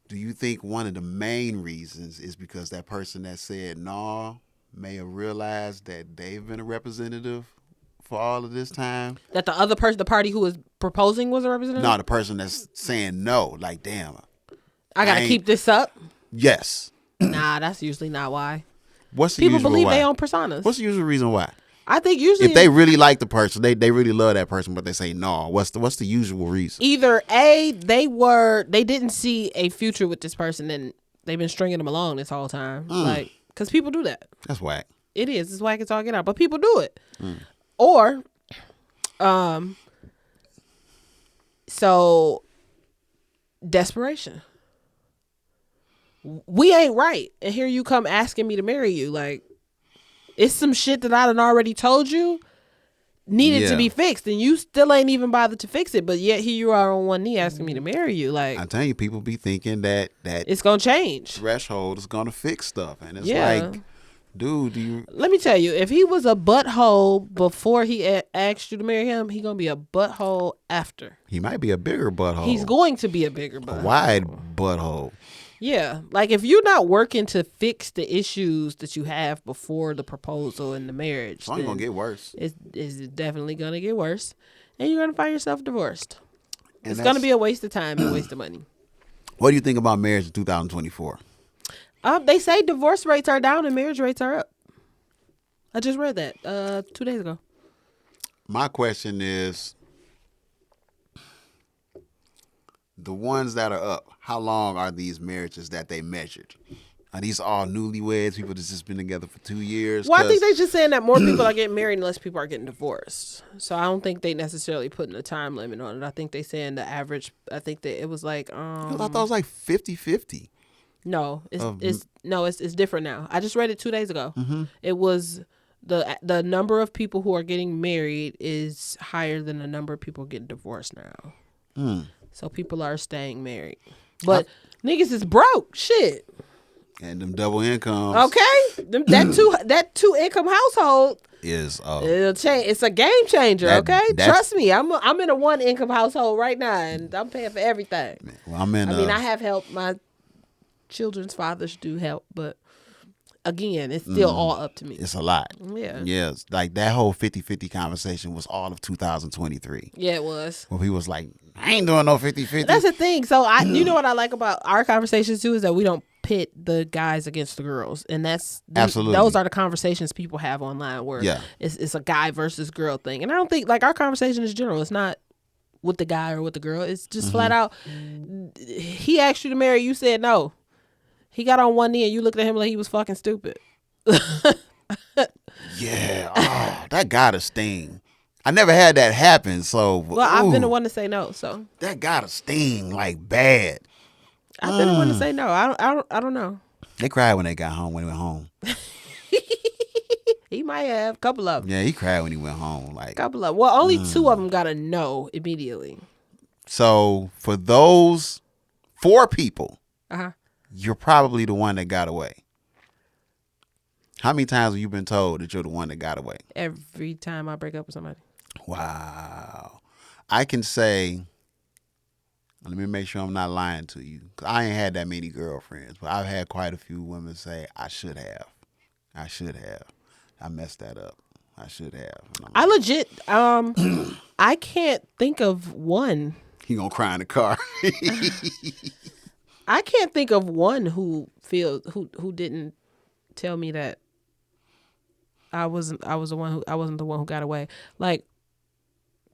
Do you think one of the main reasons is because that person that said no may have realized that they've been a representative for all of this time? That the other person, the party who was proposing, was a representative? No, the person that's saying no. Like, damn. I got to keep this up? Yes. Nah, that's usually not why. What's the People usual believe why? their own personas. What's the usual reason why? I think usually If they really like the person, they really love that person, but they say no. What's the usual reason? either A, they didn't see a future with this person and they've been stringing them along this whole time. Like, because people do that. That's whack. It is. It's whack as all get out. But people do it. Or, so, desperation. We ain't right. And here you come asking me to marry you. Like, it's some shit that I done already told you needed to be fixed. And you still ain't even bothered to fix it. But yet here you are on one knee asking me to marry you. Like, I tell you, people be thinking that it's going to change. threshold is going to fix stuff. And it's Yeah. like, dude, do you... Let me tell you, if he was a butthole before he asked you to marry him, he going to be a butthole after. He might be a bigger butthole. He's going to be a bigger a butthole. wide butthole. Yeah. Like, if you're not working to fix the issues that you have before the proposal and the marriage, It's only going to get worse. it's definitely going to get worse. And you're going to find yourself divorced. And It's going to be a waste of time and a waste of money. What do you think about marriage in 2024? They say divorce rates are down and marriage rates are up. I just read that 2 days ago. My question is, the ones that are up, how long are these marriages that they measured? Are these all newlyweds, people that's just been together for 2 years? Well, I think they're just saying that more people are getting married and less people are getting divorced. So I don't think they necessarily putting a time limit on it. I think they saying the average. I think that it was like I thought it was like 50-50. No, it's different now. I just read it 2 days ago. It was the number of people who are getting married is higher than the number of people getting divorced now. So people are staying married, but niggas is broke. Shit. And them double incomes. Okay, that two income household Is it'll change. It's a game changer. Okay, trust me. I'm in a one income household right now, and I'm paying for everything. well, I mean, I have help. My children's fathers do help, but again, it's still all up to me. it's a lot. Yeah. Yes, like that whole 50-50 conversation was all of 2023. Yeah, it was. Where people was like, I ain't doing no 50-50. That's the thing. So you know what I like about our conversations too is that we don't pit the guys against the girls, and Absolutely. those are the conversations people have online where it's a guy versus girl thing. And I don't think like our conversation is general. It's not with the guy or with the girl. It's just flat out. He asked you to marry, you said no. He got on one knee and you looked at him like he was fucking stupid. Yeah, that gotta sting. I never had that happen, so Well, I've been the one to say no, so that gotta sting like bad. I've been the one to say no. I don't know. They cried when they got home. When they went home, He might have a couple of them. yeah, he cried when he went home. Like, Couple of well, only two of them got a no immediately. so for those 4 people, Uh-huh. you're probably the one that got away. How many times have you been told that you're the one that got away? Every time I break up with somebody. Wow. I can say, let me make sure I'm not lying to you, 'cause I ain't had that many girlfriends, but I've had quite a few women say, I should have. I messed that up. I should have. I legit, I can't think of one. He gonna cry in the car. I can't think of one who didn't tell me that I wasn't the one who got away. Like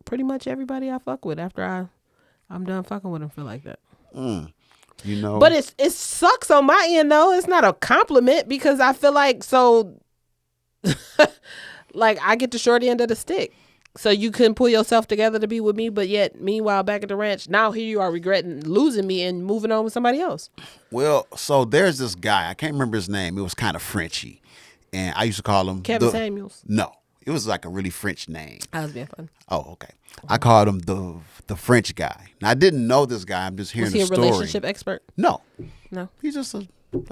pretty much everybody I fuck with after I'm done fucking with them feel like that. You know, But it sucks on my end though. It's not a compliment because I feel like like I get the short end of the stick. So you couldn't pull yourself together to be with me, but yet meanwhile back at the ranch, now here you are regretting losing me and moving on with somebody else. well, so there's this guy. I can't remember his name. It was kind of Frenchy, and I used to call him Kevin Samuels. No, it was like a really French name. I was being fun. Oh, okay. I called him the French guy. Now I didn't know this guy. I'm just hearing Was he the a story. relationship expert? No, No. he's just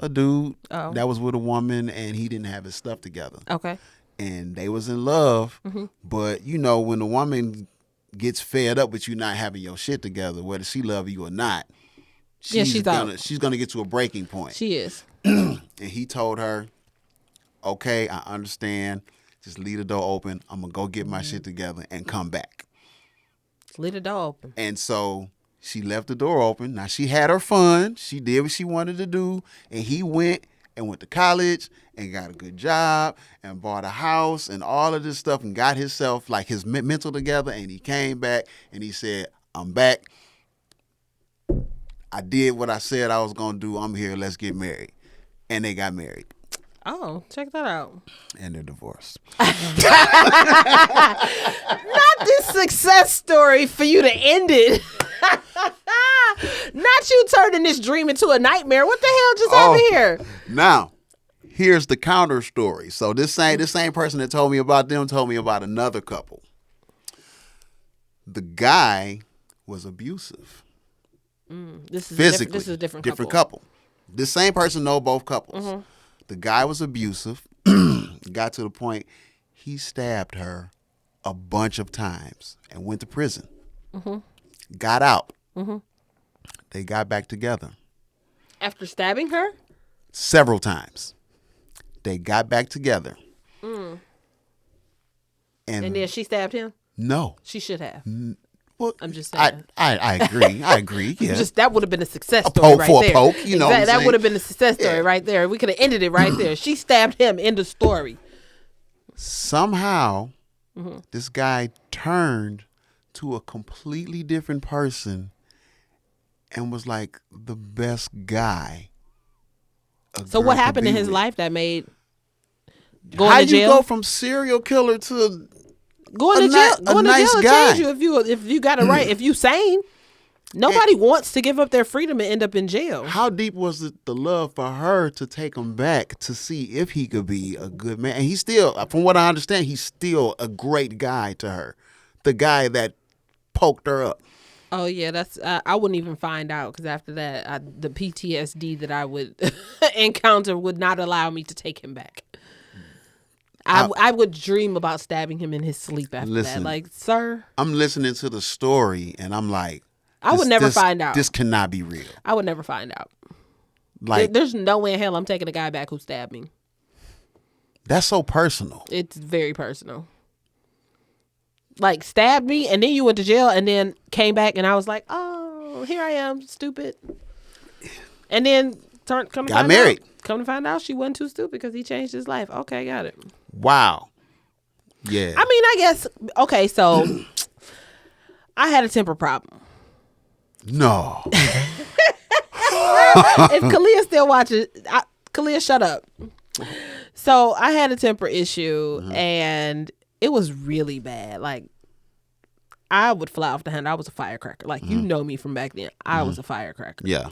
a dude Oh. that was with a woman, and he didn't have his stuff together. Okay. And they was in love, Mm-hmm. but you know when the woman gets fed up with you not having your shit together, whether she love you or not, she's out. She's gonna get to a breaking point. She is. And he told her, "Okay, I understand. Just leave the door open. I'm gonna go get my shit together and come back." Leave the door open. And so she left the door open. Now she had her fun. She did what she wanted to do, and he went to college and got a good job and bought a house and all of this stuff and got himself like his mental together. And he came back and he said, "I'm back. I did what I said I was gonna do. I'm here. Let's get married." And they got married. Oh, check that out. And they're divorced. Not this success story for you to end it. Not you turning this dream into a nightmare. What the hell just happened here? Now, here's the counter story. So this same person that told me about them told me about another couple. The guy was abusive. This is Physically. This is a different couple. This same person know both couples. Mm-hmm. The guy was abusive. Got to the point he stabbed her a bunch of times and went to prison. Mm-hmm. Got out. Mm-hmm. They got back together. After stabbing her? Several times. They got back together. And And then she stabbed him? no. She should have. Well, I'm just saying. I agree. I agree. Yeah. That would have been a success A story poke right for a there. poke, you know what I'm That saying? would have been a success story Yeah. right there. We could have ended it right there. She stabbed him. End of story. Somehow, Mm-hmm. this guy turned to a completely different person and was like the best guy. So what happened in his life that made going How to jail? you go from serial killer to Going a to jail, ni- a going to nice jail will guy? change you if you got it right. If you sane, nobody wants to give up their freedom and end up in jail. How deep was it the love for her to take him back to see if he could be a good man? And he's still, from what I understand, he's still a great guy to her. The guy that poked her up. Oh yeah, that's I wouldn't even find out because after that, the PTSD that I would encounter would not allow me to take him back. I would dream about stabbing him in his sleep after Listen. that. Like, sir, I'm listening to the story and I'm like, I would never find out. This cannot be real. I would never find out. Like, There's no way in hell I'm taking a guy back who stabbed me. that's so personal. It's very personal. Like, stabbed me and then you went to jail and then came back and I was like, oh, here I am, stupid. And then Got married. Come to find out she wasn't too stupid because he changed his life. Okay, got it. Wow. Yeah. I mean, I guess, okay, so I had a temper problem. No. If Kalia still watches, Kalia, shut up. So I had a temper issue and it was really bad. Like, I would fly off the handle. I was a firecracker. Like, you know me from back then. I was a firecracker. Yeah.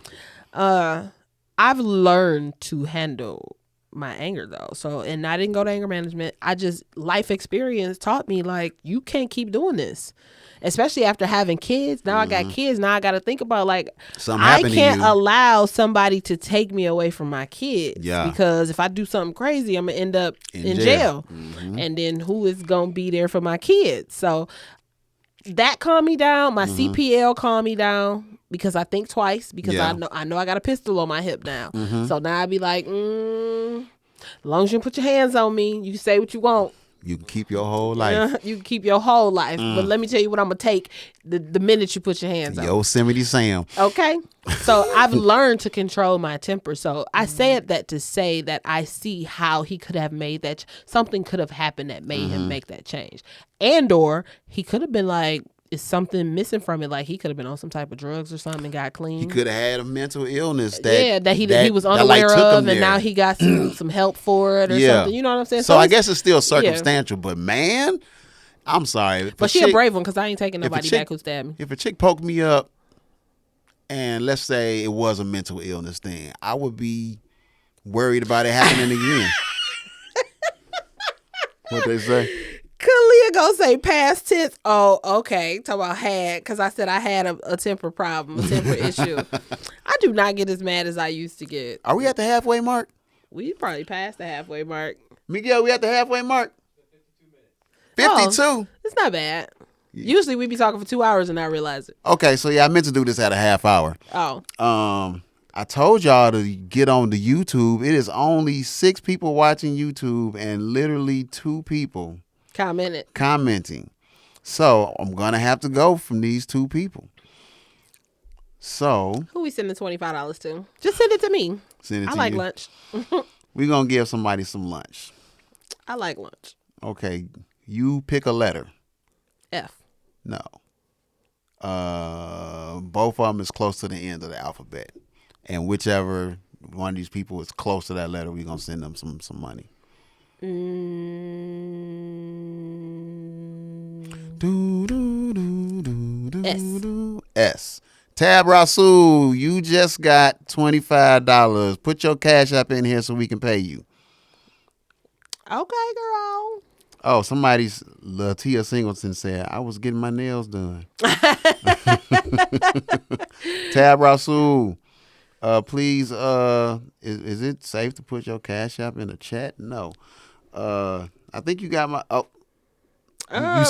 I've learned to handle my anger though. So, and I didn't go to anger management. Life experience taught me like, you can't keep doing this. Especially after having kids. Now I got kids. Now I got to think about like, Something I happened to can't you. allow somebody to take me away from my kids. Yeah. Because if I do something crazy, I'm going to end up in jail. And then who is going to be there for my kids? So that calmed me down. My CPL calmed me down. Because I think twice. Because Yeah. I know I got a pistol on my hip now. So now I'd be like, as long as you put your hands on me, you can say what you want. You can keep your whole life. You can keep your whole life. But let me tell you what I'm going to take the minute you put your hands on me. Yosemite Sam. Okay? So I've learned to control my temper. So I said that to say that I see how he could have made that. Something could have happened that made him make that change. And or he could have been like, is something missing from it? Like he could have been on some type of drugs or something and got clean. He could have had a mental illness that he was unaware of, and now he got some help for it or something. You know what I'm saying? So I guess it's still circumstantial, but man, I'm sorry. But she a brave one because I ain't taking nobody back who stabbed me. If a chick poked me up, and let's say it was a mental illness thing, I would be worried about it happening again. What they say? Kalia gonna say past tense. Oh, okay. Talk about had, because I said I had a temper problem, a temper issue. I do not get as mad as I used to get. Are we at the halfway mark? We probably passed the halfway mark. Miguel, we at the halfway mark? 52 minutes. 52? It's not bad. Usually we be talking for 2 hours and not realize it. Okay, so yeah, I meant to do this at a half hour. Oh. I told y'all to get on the YouTube. It is only 6 people watching YouTube and literally 2 people commenting. So I'm gonna have to go from these 2 people. So who we sending $25 to? Just send it to me. I like lunch. We're gonna give somebody some lunch. I like lunch. Okay, you pick a letter. F. No. Both of them is close to the end of the alphabet. And whichever one of these people is close to that letter, we're going to send them some money. S. Tab Rasul, you just got $25. Put your Cash App in here so we can pay you. Okay, girl. Oh, somebody's Latia Singleton said, I was getting my nails done. Tab Rasul. Please, is it safe to put your Cash App in the chat? No. I think you got my. Oh,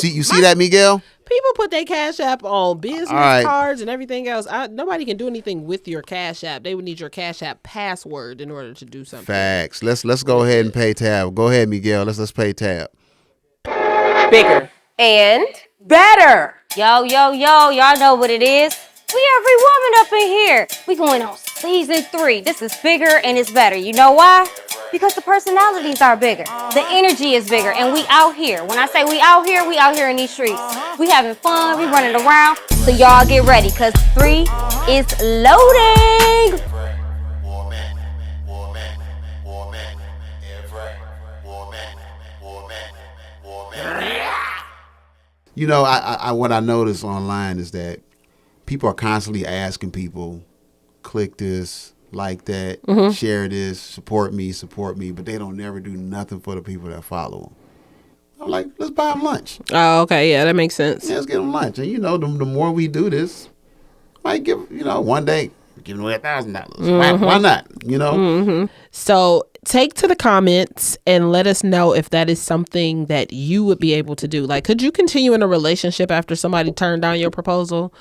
you see that, Miguel? People put their Cash App on business cards and everything else. Nobody can do anything with your Cash App. They would need your Cash App password in order to do something. Facts. Let's go ahead and pay Tab. Go ahead, Miguel. Let's pay Tab. Bigger and better. Yo, y'all know what it is. We every woman up in here. We going on season 3. This is bigger and it's better. You know why? Because the personalities are bigger. The energy is bigger. And we out here. When I say we out here in these streets. We having fun. We running around. So y'all get ready because 3 is loading. You know, I what I notice online is that people are constantly asking people, click this, like that, share this, support me, but they don't never do nothing for the people that follow them. I'm like, let's buy them lunch. Oh, okay. Yeah, that makes sense. Yeah, let's get them lunch. And, you know, the more we do this, might give, you know, one day, giving away $1,000. Why not? You know? So take to the comments and let us know if that is something that you would be able to do. Like, could you continue in a relationship after somebody turned down your proposal?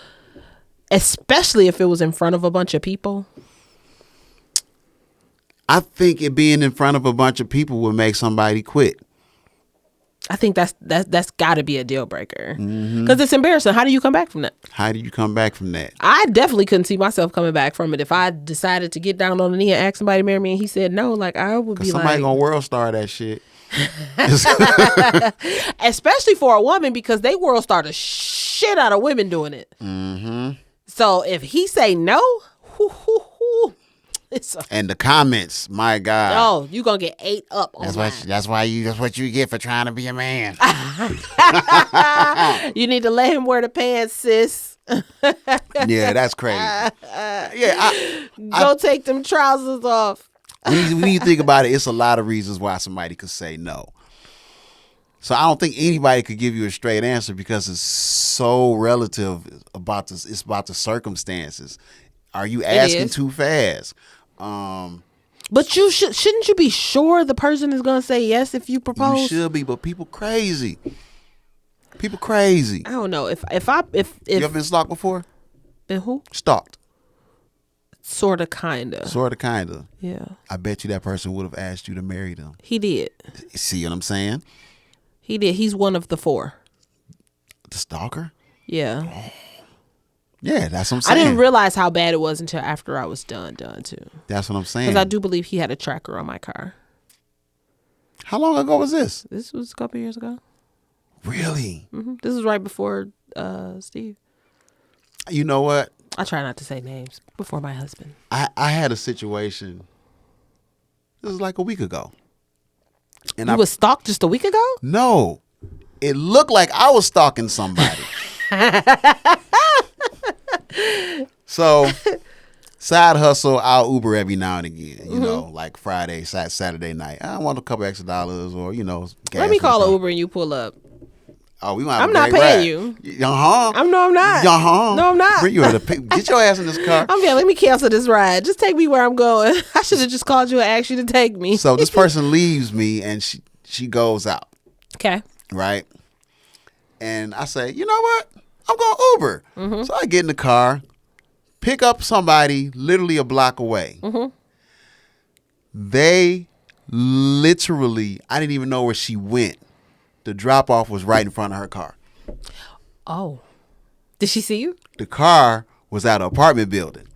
Especially if it was in front of a bunch of people. I think it being in front of a bunch of people would make somebody quit. I think that's got to be a deal breaker because it's embarrassing. How do you come back from that? How do you come back from that? I definitely couldn't see myself coming back from it if I decided to get down on the knee and ask somebody to marry me and he said no. Like I would be somebody gonna world star that shit. Especially for a woman because they world star the shit out of women doing it. So if he say no, and the comments, my God. Oh, you gonna get ate up on that's what you get for trying to be a man. You need to let him wear the pants, sis. Yeah, that's crazy. Go take them trousers off. When you think about it, it's a lot of reasons why somebody could say no. So I don't think anybody could give you a straight answer because it's so relative about this. It's about the circumstances. Are you asking too fast? But you shouldn't you be sure the person is gonna say yes if you propose? You should be, but people crazy. People crazy. I don't know if you ever been stalked before? Been who? Stalked. Sorta, kinda. Yeah. I bet you that person would have asked you to marry them. He did. See what I'm saying? He did. He's one of the 4. The stalker? Yeah. Yeah, that's what I'm saying. I didn't realize how bad it was until after I was done too. That's what I'm saying. Because I do believe he had a tracker on my car. How long ago was this? This was a couple years ago. Really? This was right before Steve. You know what? I try not to say names. Before my husband. I had a situation. This was like a week ago. And you was stalked just a week ago? No. It looked like I was stalking somebody. So, side hustle, I'll Uber every now and again. You know, like Friday, Saturday night. I want a couple extra dollars or, you know. Let me call an Uber and you pull up. Oh, we want. I'm not paying you. I'm not. No, I'm not. Bring you to get your ass in this car. Let me cancel this ride. Just take me where I'm going. I should have just called you and asked you to take me. So this person leaves me and she goes out. Okay. Right. And I say, you know what? I'm going Uber. So I get in the car, pick up somebody literally a block away. They literally, I didn't even know where she went. The drop off was right in front of her car. Oh. Did she see you? The car was at an apartment building.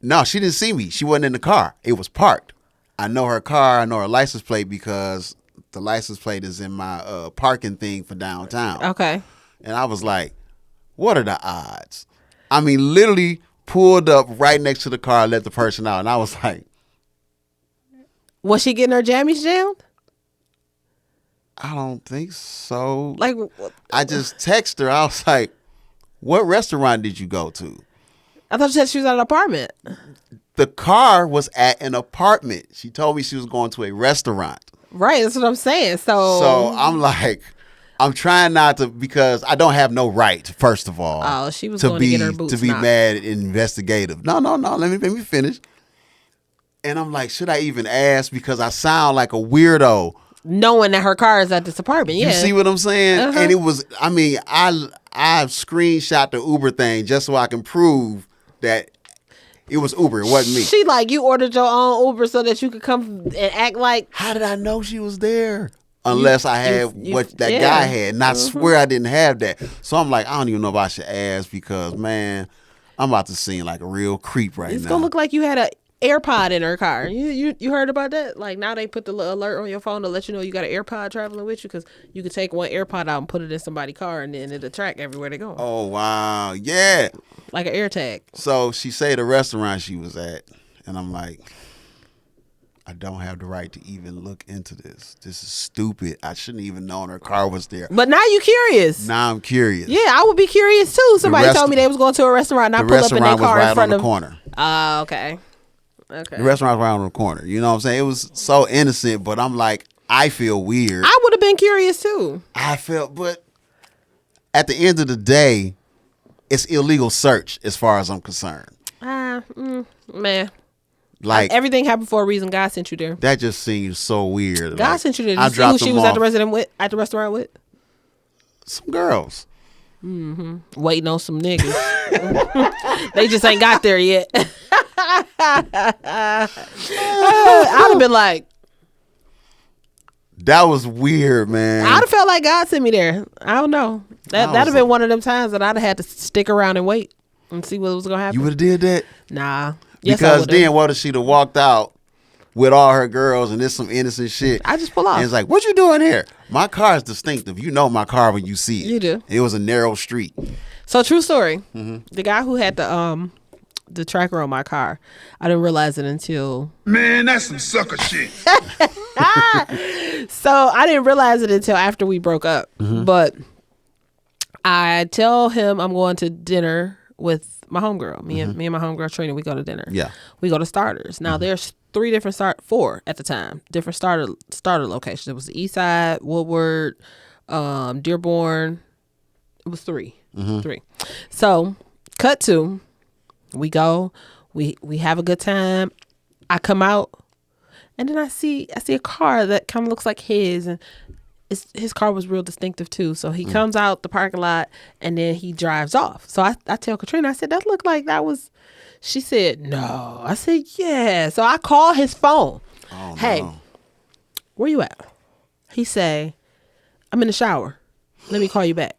No, she didn't see me. She wasn't in the car. It was parked. I know her car. I know her license plate because the license plate is in my parking thing for downtown. Okay. And I was like, what are the odds? I mean, literally pulled up right next to the car, let the person out. And I was like, was she getting her jammies jammed? I don't think so. Like, I just texted her. I was like, what restaurant did you go to? I thought you said she was at an apartment. The car was at an apartment. She told me she was going to a restaurant. Right, that's what I'm saying. So I'm like, I'm trying not to, because I don't have no right, first of all. Oh, she was going to get her boots to be knocked. mad and investigative. No. Let me finish. And I'm like, should I even ask? Because I sound like a weirdo. Knowing that her car is at this apartment, yeah. You see what I'm saying? Uh-huh. And it was, I mean, I screenshot the Uber thing just so I can prove that it was Uber. It wasn't me. She like, you ordered your own Uber so that you could come and act like. How did I know she was there? Unless I had what that yeah. guy had. And I swear I didn't have that. So I'm like, I don't even know if I should ask because, man, I'm about to seem like a real creep right now. It's going to look like you had an AirPod in her car. You heard about that? Like now they put the little alert on your phone to let you know you got an AirPod traveling with you because you could take one AirPod out and put it in somebody's car and then it'll track everywhere they go. Oh, wow. Yeah. Like an AirTag. So she say the restaurant she was at. And I'm like, I don't have the right to even look into this. This is stupid. I shouldn't even known her car was there. But now you curious. Now I'm curious. Yeah, I would be curious too. Somebody told me they was going to a restaurant and I pulled up in their car in front of. The corner. Oh, okay. Okay. The restaurant was right on the corner. You know what I'm saying? It was so innocent, but I'm like, I feel weird. I would have been curious too. I felt, but at the end of the day, it's illegal search as far as I'm concerned. Man. Like everything happened for a reason. God sent you there. that just seems so weird. God like, sent you there. I Did you see who dropped she them was off. at the restaurant with? Some girls. Waiting on some niggas. They just ain't got there yet. I'd have been like, that was weird, man. I'd have felt like God sent me there. I don't know. That'd have been one of them times that I'd have had to stick around and wait and see what was gonna happen. You would have did that? Nah. Yes, I Because would've. then what if she'd have walked out with all her girls and there's some innocent shit? I just pull off. And it's like, what you doing here? My car is distinctive. You know my car when you see it. You do. It was a narrow street. So true story. The guy who had the tracker on my car, I didn't realize it until. Man, that's some sucker shit. So I didn't realize it until after we broke up. But I tell him I'm going to dinner with my homegirl. Me and my homegirl Trina, we go to dinner. Yeah. We go to Starters. Now there's four at the time, different starter locations. It was the East Side, Woodward, Dearborn. It was three. So cut to, we go, we have a good time. I come out and then I see a car that kind of looks like his, and his car was real distinctive too. So he comes out the parking lot and then he drives off. So I tell Katrina, I said, that looked like that was, she said, no. I said, yeah. So I call his phone. Oh, Hey, no. where you at? He say, I'm in the shower. Let me call you back.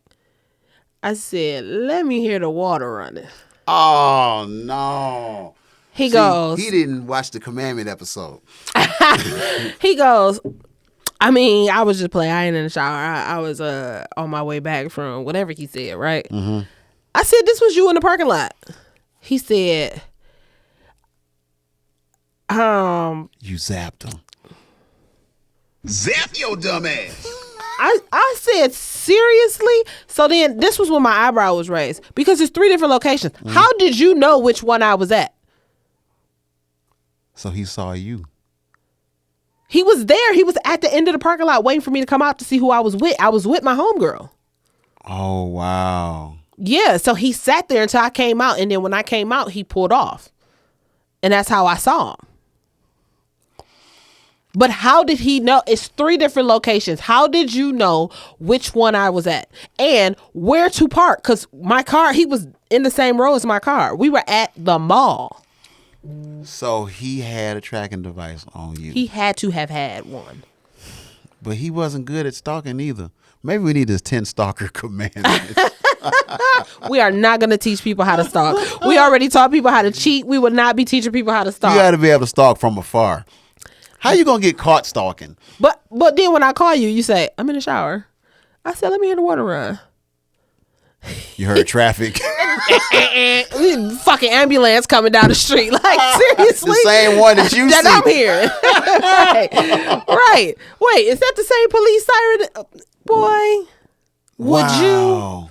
I said, let me hear the water running. Oh, no. He See, goes, he didn't watch the Commandment episode. he goes, I mean, I was just playing. I ain't in the shower. I was on my way back from whatever he said, right? I said, this was you in the parking lot. He said, You zapped him. Zap your dumb ass. I said, seriously? So then this was when my eyebrow was raised because it's 3 different locations. How did you know which one I was at? So he saw you. He was there. He was at the end of the parking lot waiting for me to come out to see who I was with. I was with my homegirl. Oh, wow. Yeah, so he sat there until I came out, and then when I came out, he pulled off. And that's how I saw him. But how did he know? It's 3 different locations. How did you know which one I was at and where to park? Because my car, he was in the same row as my car. We were at the mall. So he had a tracking device on you. He had to have had one. But he wasn't good at stalking either. Maybe we need this 10 stalker commandments. We are not going to teach people how to stalk. We already taught people how to cheat. We would not be teaching people how to stalk. You got to be able to stalk from afar. How you going to get caught stalking? But then when I call you, you say, I'm in the shower. I said, let me hear the water run. You heard traffic. Fucking ambulance coming down the street. Like, seriously? The same one that you see. That I'm hearing. Right. Wait, is that the same police siren? Boy, would you?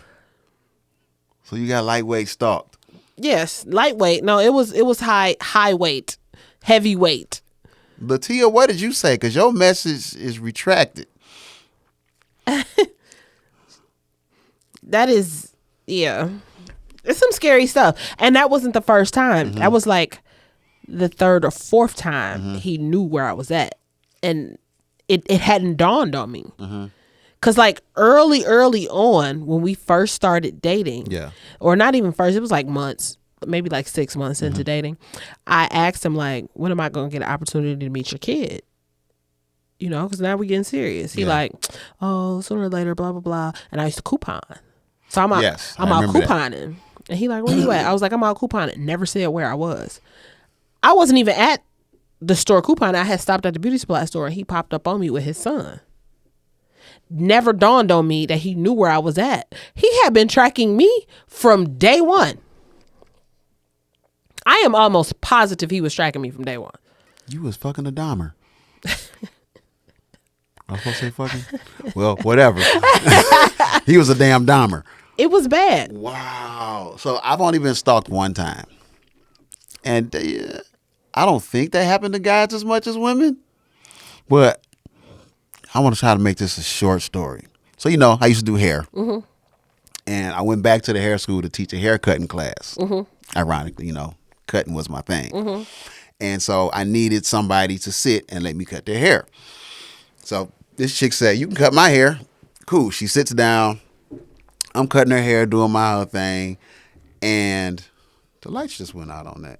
So you got lightweight stalked. Yes, lightweight. No, it was high weight, heavyweight. Latia, what did you say? Because your message is retracted. That is, yeah. It's some scary stuff. And that wasn't the first time. That was like the 3rd or 4th time he knew where I was at. And it hadn't dawned on me. Because like early on, when we first started dating, or not even first, it was like months, maybe like 6 months into dating, I asked him like, when am I going to get an opportunity to meet your kid? You know, because now we're getting serious. He like, oh, sooner or later, blah, blah, blah. And I used to coupon. So I'm out couponing. And he like, where you at? I was like, I'm out couponing. Never said where I was. I wasn't even at the store couponing. I had stopped at the beauty supply store and he popped up on me with his son. Never dawned on me that he knew where I was at. He had been tracking me from day one. I am almost positive he was tracking me from day one. You was fucking a Dahmer. I was supposed to say fucking? Well, whatever. He was a damn Dahmer. It was bad. Wow. So I've only been stalked one time. And I don't think that happened to guys as much as women. But I want to try to make this a short story. So, you know, I used to do hair. And I went back to the hair school to teach a haircutting class. Ironically, you know, cutting was my thing. And so I needed somebody to sit and let me cut their hair. So this chick said, you can cut my hair. Cool. She sits down. I'm cutting her hair, doing my other thing. And the lights just went out on that.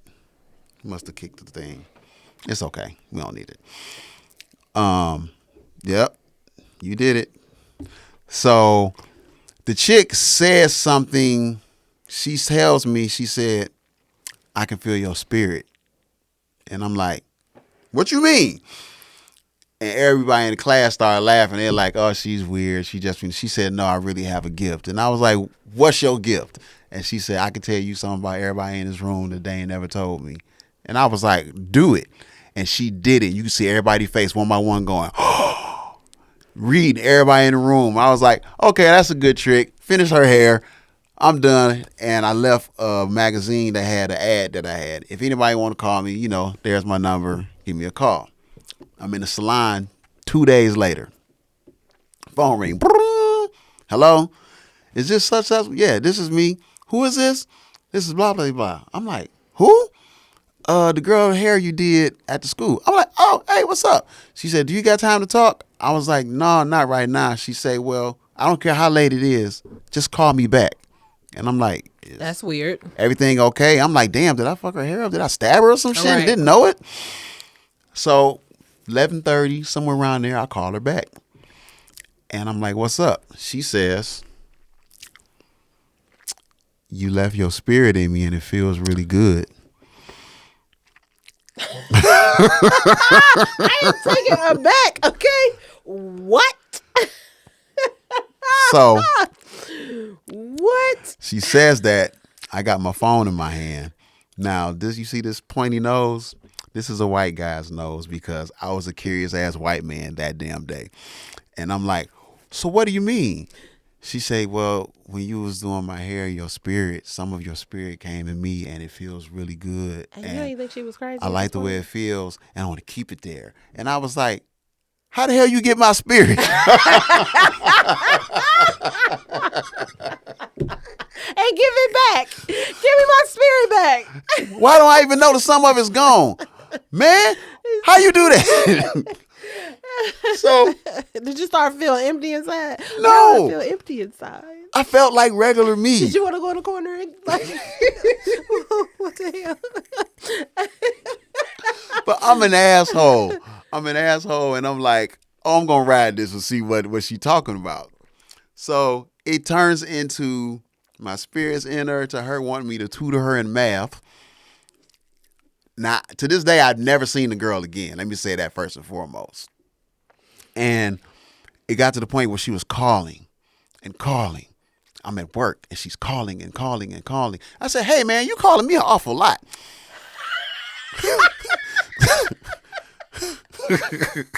Must have kicked the thing. It's okay. We don't need it. Yep. You did it. So the chick says something. She tells me, she said, I can feel your spirit. And I'm like, what you mean? And everybody in the class started laughing. They're like, oh, she's weird. She said, no, I really have a gift. And I was like, what's your gift? And she said, I can tell you something about everybody in this room that they ain't never told me. And I was like, do it. And she did it. You can see everybody's face one by one going, oh, reading everybody in the room. I was like, okay, that's a good trick. Finish her hair. I'm done. And I left a magazine that had an ad that I had. If anybody want to call me, you know, there's my number. Give me a call. I'm in the salon 2 days later. Phone ring. Hello? Is this such? Yeah, this is me. Who is this? This is blah, blah, blah. I'm like, who? The girl hair you did at the school. I'm like, oh, hey, what's up? She said, do you got time to talk? I was like, no, not right now. She said, well, I don't care how late it is. Just call me back. And I'm like, that's weird. Everything okay? I'm like, damn, did I fuck her hair up? Did I stab her or some shit? Right. Didn't know it. So 11:30, somewhere around there, I call her back. And I'm like, what's up? She says, you left your spirit in me and it feels really good. I am taken aback, okay? What? So what? She says that. I got my phone in my hand. Now, you see this pointy nose? This is a white guy's nose because I was a curious ass white man that damn day. And I'm like, so what do you mean? She say, well, when you was doing my hair, some of your spirit came in me and it feels really good. And you know, you think she was crazy? I like the way it feels and I want to keep it there. And I was like, how the hell you get my spirit? Hey, give it back. Give me my spirit back. Why don't I even notice some of it's gone? Man, how you do that? So Did you start feeling empty inside? No. I feel empty inside. I felt like regular me. Did you want to go in the corner and like, what the hell? But I'm an asshole. And I'm like, oh, I'm gonna ride this and see what she talking about. So it turns into my spirit's in her to her wanting me to tutor her in math. Now, to this day, I've never seen the girl again. Let me say that first and foremost. And it got to the point where she was calling and calling. I'm at work and she's calling and calling and calling. I said, hey, man, you calling me an awful lot.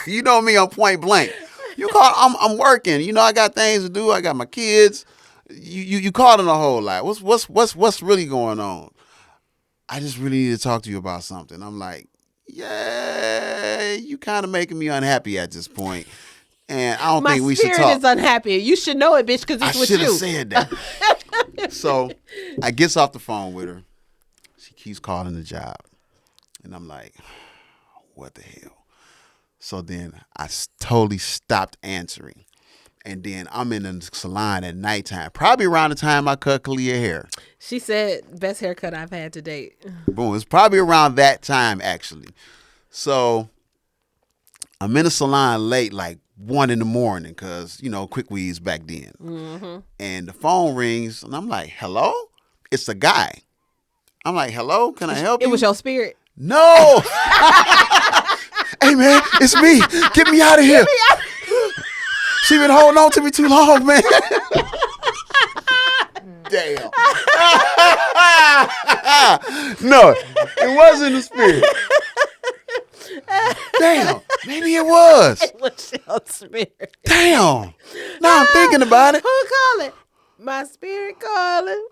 You know me, I'm point blank. I'm working. You know, I got things to do. I got my kids. You calling a whole lot. What's really going on? I just really need to talk to you about something. I'm like, yeah, you kind of making me unhappy at this point. And I don't think we should talk. My spirit is unhappy. You should know it, bitch, because it's with you. I should have said that. So I gets off the phone with her. She keeps calling the job. And I'm like, what the hell? So then I totally stopped answering. And then I'm in the salon at nighttime, probably around the time I cut Kalia hair. She said, best haircut I've had to date. Boom. It's probably around that time, actually. So I'm in the salon late, like 1 a.m, because, you know, quick weeds back then. Mm-hmm. And the phone rings, and I'm like, hello? It's a guy. I'm like, hello? Can I help you? It was your spirit. No. Hey, man, it's me. Get me out of here. She been holding on to me too long, man. Damn. No, it wasn't the spirit. Damn, maybe it was. It was your spirit. Damn. Now I'm thinking about it. Who calling? My spirit calling.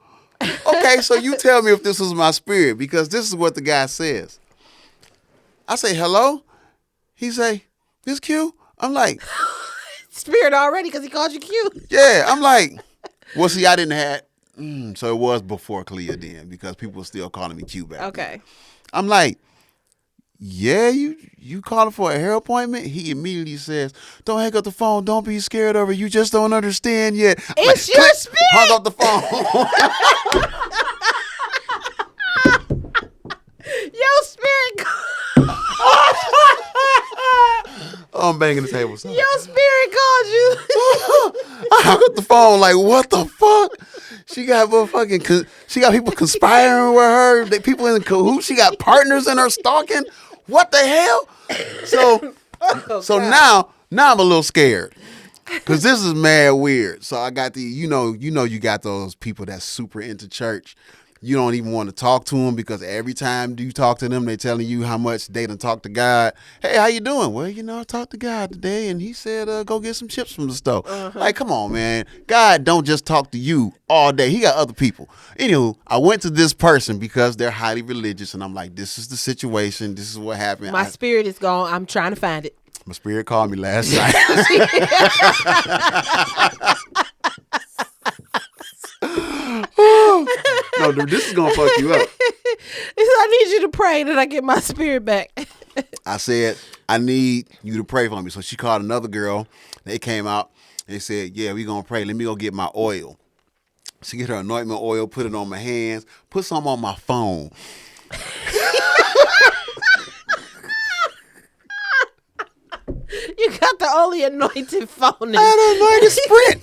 Okay, so you tell me if this was my spirit, because this is what the guy says. I say, hello? He say, this Q? I'm like, spirit already because he called you cute. yeah, I'm like, well, see, I didn't have, so it was before Clea then, because people were still calling me Q back then. I'm like, yeah, you calling for a hair appointment? He immediately says, don't hang up the phone. Don't be scared of her. You just don't understand yet. It's like, your spirit. Hung up the phone. Your spirit. Oh, I'm banging the table. Sorry. Your spirit called you. I hung up the phone like, what the fuck? She got people conspiring with her. People in cahoots. She got partners in her stalking. What the hell? So now I'm a little scared. Cause this is mad weird. So I got you got those people that's super into church. You don't even want to talk to them because every time you talk to them, they telling you how much they done talk to God. Hey, how you doing? Well, I talked to God today, and he said, go get some chips from the store. Uh-huh. Like, come on, man. God don't just talk to you all day. He got other people. Anywho, I went to this person because they're highly religious, and I'm like, this is the situation. This is what happened. My spirit is gone. I'm trying to find it. My spirit called me last night. No, dude, this is gonna fuck you up. I need you to pray that I get my spirit back. I said, I need you to pray for me. So she called another girl. They came out. They said, yeah, we gonna pray. Let me go get my oil. She get her anointment oil, put it on my hands, put some on my phone. You got the only anointed phone. I had an anointed Sprint.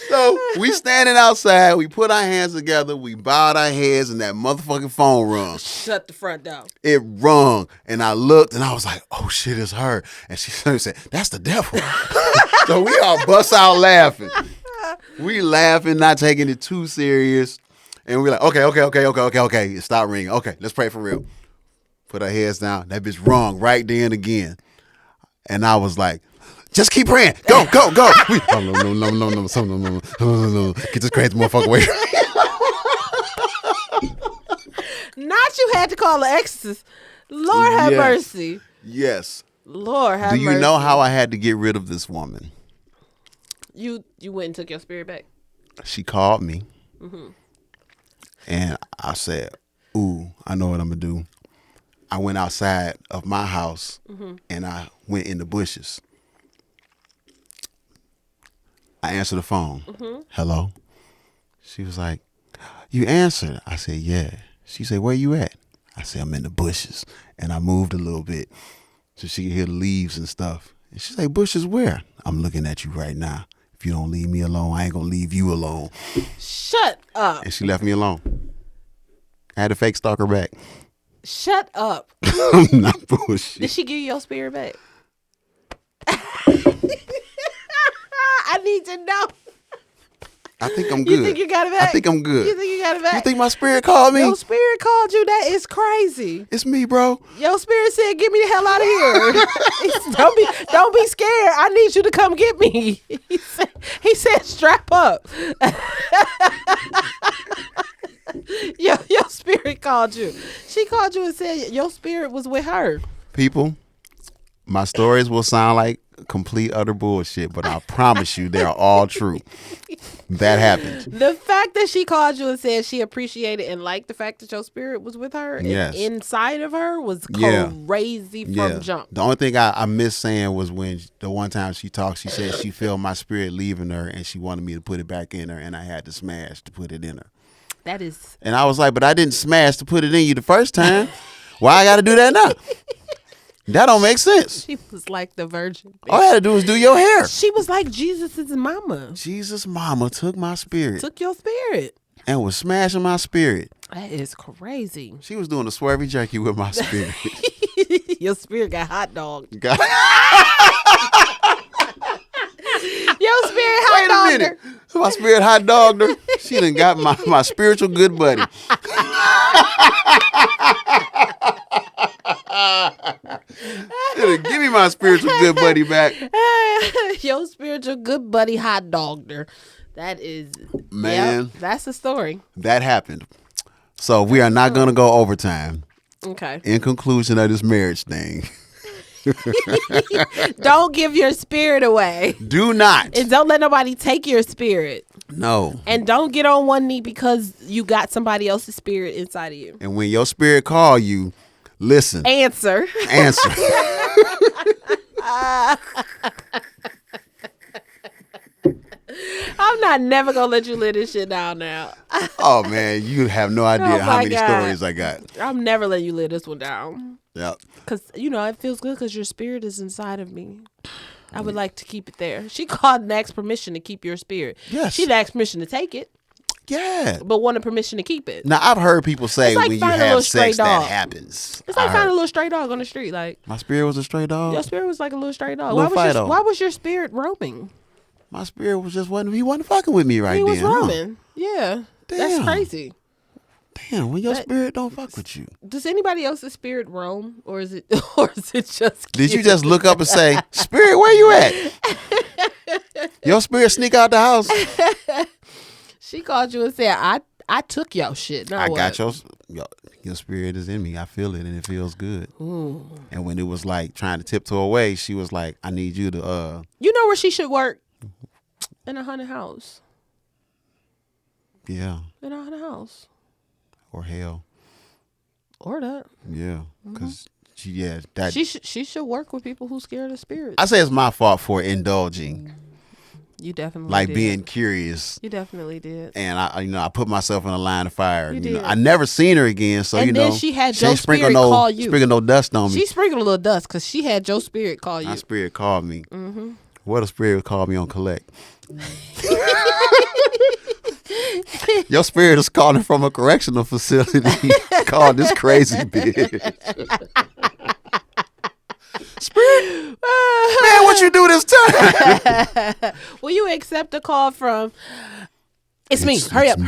So we standing outside, we put our hands together, we bowed our heads, and that motherfucking phone rung. Shut the front door. It rung, and I looked, and I was like, oh shit, it's her. And she said, that's the devil. So we all bust out laughing. We laughing, not taking it too serious. And we're like, okay. Stop ringing. Okay, let's pray for real. Put our heads down. That bitch rung right then again. And I was like, just keep praying. Go. No. Get this crazy motherfucker away. Not you had to call an exorcist. Lord have mercy. Yes. Lord have mercy. Do you know how I had to get rid of this woman? You went and took your spirit back? She called me. Mm-hmm. And I said, ooh, I know what I'm going to do. I went outside of my house and I went in the bushes. I answered the phone. Hello? She was like, you answered. I said, yeah. She said, where you at? I said, I'm in the bushes. And I moved a little bit so she could hear the leaves and stuff. And she's like, bushes where? I'm looking at you right now. If you don't leave me alone, I ain't going to leave you alone. Shut up. And she left me alone. I had to fake stalk her back. Shut up. I'm not bullshit. Did she give you your spirit back? I need to know. I think I'm good. You think you got it back? I think I'm good. You think you got it back? You think my spirit called me? Your spirit called you? That is crazy. It's me, bro. Your spirit said, "Get me the hell out of here." Don't be scared. I need you to come get me. He said, strap up. Your spirit called you. She called you and said your spirit was with her. People, my stories will sound like complete utter bullshit, but I promise you they're all true. That happened. The fact that she called you and said she appreciated and liked the fact that your spirit was with her and Yes. inside of her was Yeah. crazy from jump. The only thing I missed saying was when the one time she talked, she said she felt my spirit leaving her and she wanted me to put it back in her, and I had to smash to put it in her. That is. And I was like, but I didn't smash to put it in you the first time. Why I got to do that now? That don't make sense. She was like the virgin. All I had to do was do your hair. She was like Jesus' mama. Jesus' mama took my spirit Took your spirit. and was smashing my spirit. That is crazy. She was doing a swervy jerky with my spirit. Your spirit got hot dog. God. Your spirit hot Wait a dog. minute. My spirit hot dogged her. She done got my spiritual good buddy. Give me my spiritual good buddy back. Your spiritual good buddy hot dogged her. That is, Man. yep, that's the story. That happened. So we are not going to go overtime. Okay. In conclusion of this marriage thing, Don't give your spirit away. do not. And don't let nobody take your spirit. No. And don't get on one knee because you got somebody else's spirit inside of you. And when your spirit call you, listen. Answer. Answer. I'm not never gonna let you live this shit down now. Oh man, you have no idea Oh, how my many God. stories I got. I'm never letting you live this one down. Yep. Because, it feels good because your spirit is inside of me. I would like to keep it there. She called and asked permission to keep your spirit. Yes. She'd asked permission to take it, Yeah. but wanted permission to keep it. Now I've heard people say It's like when you finding a little have stray sex that dog. happens. It's like I finding a heard. little stray dog on the street. Like, My spirit was a stray dog. your spirit was like a little stray dog. Little Fido. Why was your spirit roaming? My spirit was just he wasn't fucking with me right He then. was roaming. Yeah. That's Damn. crazy. Damn, when your spirit don't fuck with you. Does anybody else's spirit roam? Or is it just Did you just look up and say, Spirit, where you at? Your spirit sneak out the house. She called you and said, I took your shit. Now I what? got your spirit is in me. I feel it and it feels good. Ooh. And when it was like trying to tiptoe away, she was like, I need you to You know where she should work? In a haunted house. yeah, In a haunted house. or hell. Or that. Yeah. Cause she She should work with people who scared of spirits. I say it's my fault for indulging. You definitely Like did. being curious. You definitely did. And I put myself in a line of fire. You You know, did. I never seen her again. So And then she had your ain't sprinkle spirit call you. Sprinkle no dust on me. She sprinkled a little dust because she had your spirit call you. My spirit called me. Mm-hmm. What a spirit called me on collect. Your spirit is calling from a correctional facility called this crazy bitch. Spirit, man, what you do this time? Will you accept a call from? It's me. Hurry up!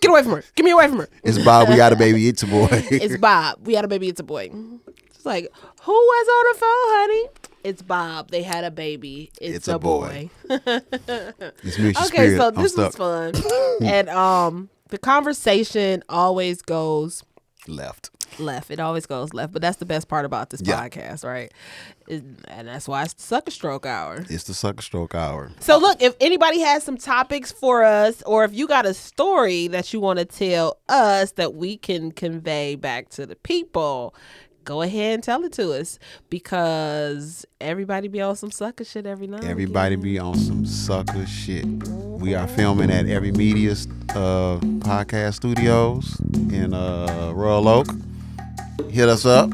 Get away from her. Get me away from her. It's Bob. We got a baby. It's a boy. It's Bob. We had a baby. It's a boy. It's like, who was on the phone, honey? It's Bob. They had a baby. It's a boy. It's me, your Okay, spirit. so I'm this was stuck. fun. And the conversation always goes, left. Left. It always goes left. But that's the best part about this Yeah. podcast, right? And that's why it's the Sucker Stroke Hour. It's the Sucker Stroke Hour. So look, if anybody has some topics for us, or if you got a story that you want to tell us that we can convey back to the people, go ahead and tell it to us, because everybody be on some sucker shit every night. Everybody be on some sucker shit. We are filming at Every Media podcast studios in Royal Oak. Hit us up.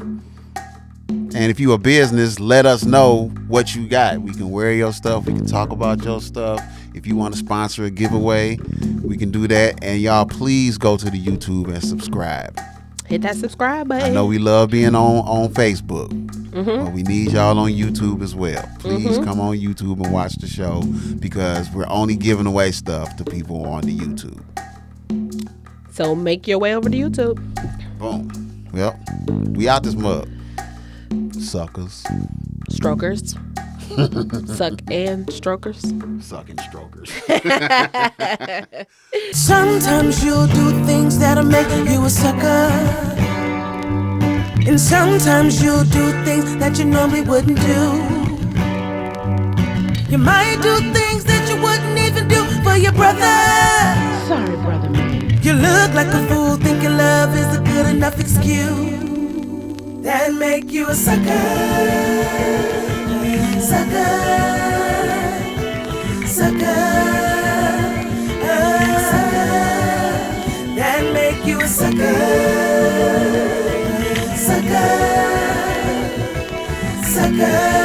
And if you a business, let us know what you got. We can wear your stuff. We can talk about your stuff. If you want to sponsor a giveaway, we can do that. And y'all, please go to the YouTube and subscribe. Hit that subscribe button. I know we love being on Facebook, but we need y'all on YouTube as well. Please come on YouTube and watch the show, because we're only giving away stuff to people on the YouTube. So make your way over to YouTube. Boom. Well, we out this mug. Suckers. Strokers. Suck and strokers. Sucking strokers. Sometimes you'll do things that'll make you a sucker. And sometimes you'll do things that you normally wouldn't do. You might do things that you wouldn't even do for your brother. Sorry, brother man. You look like a fool, thinking love is a good enough excuse. That make you a sucker. Sucker. Sucker. That make you a sucker. Sucker. Sucker.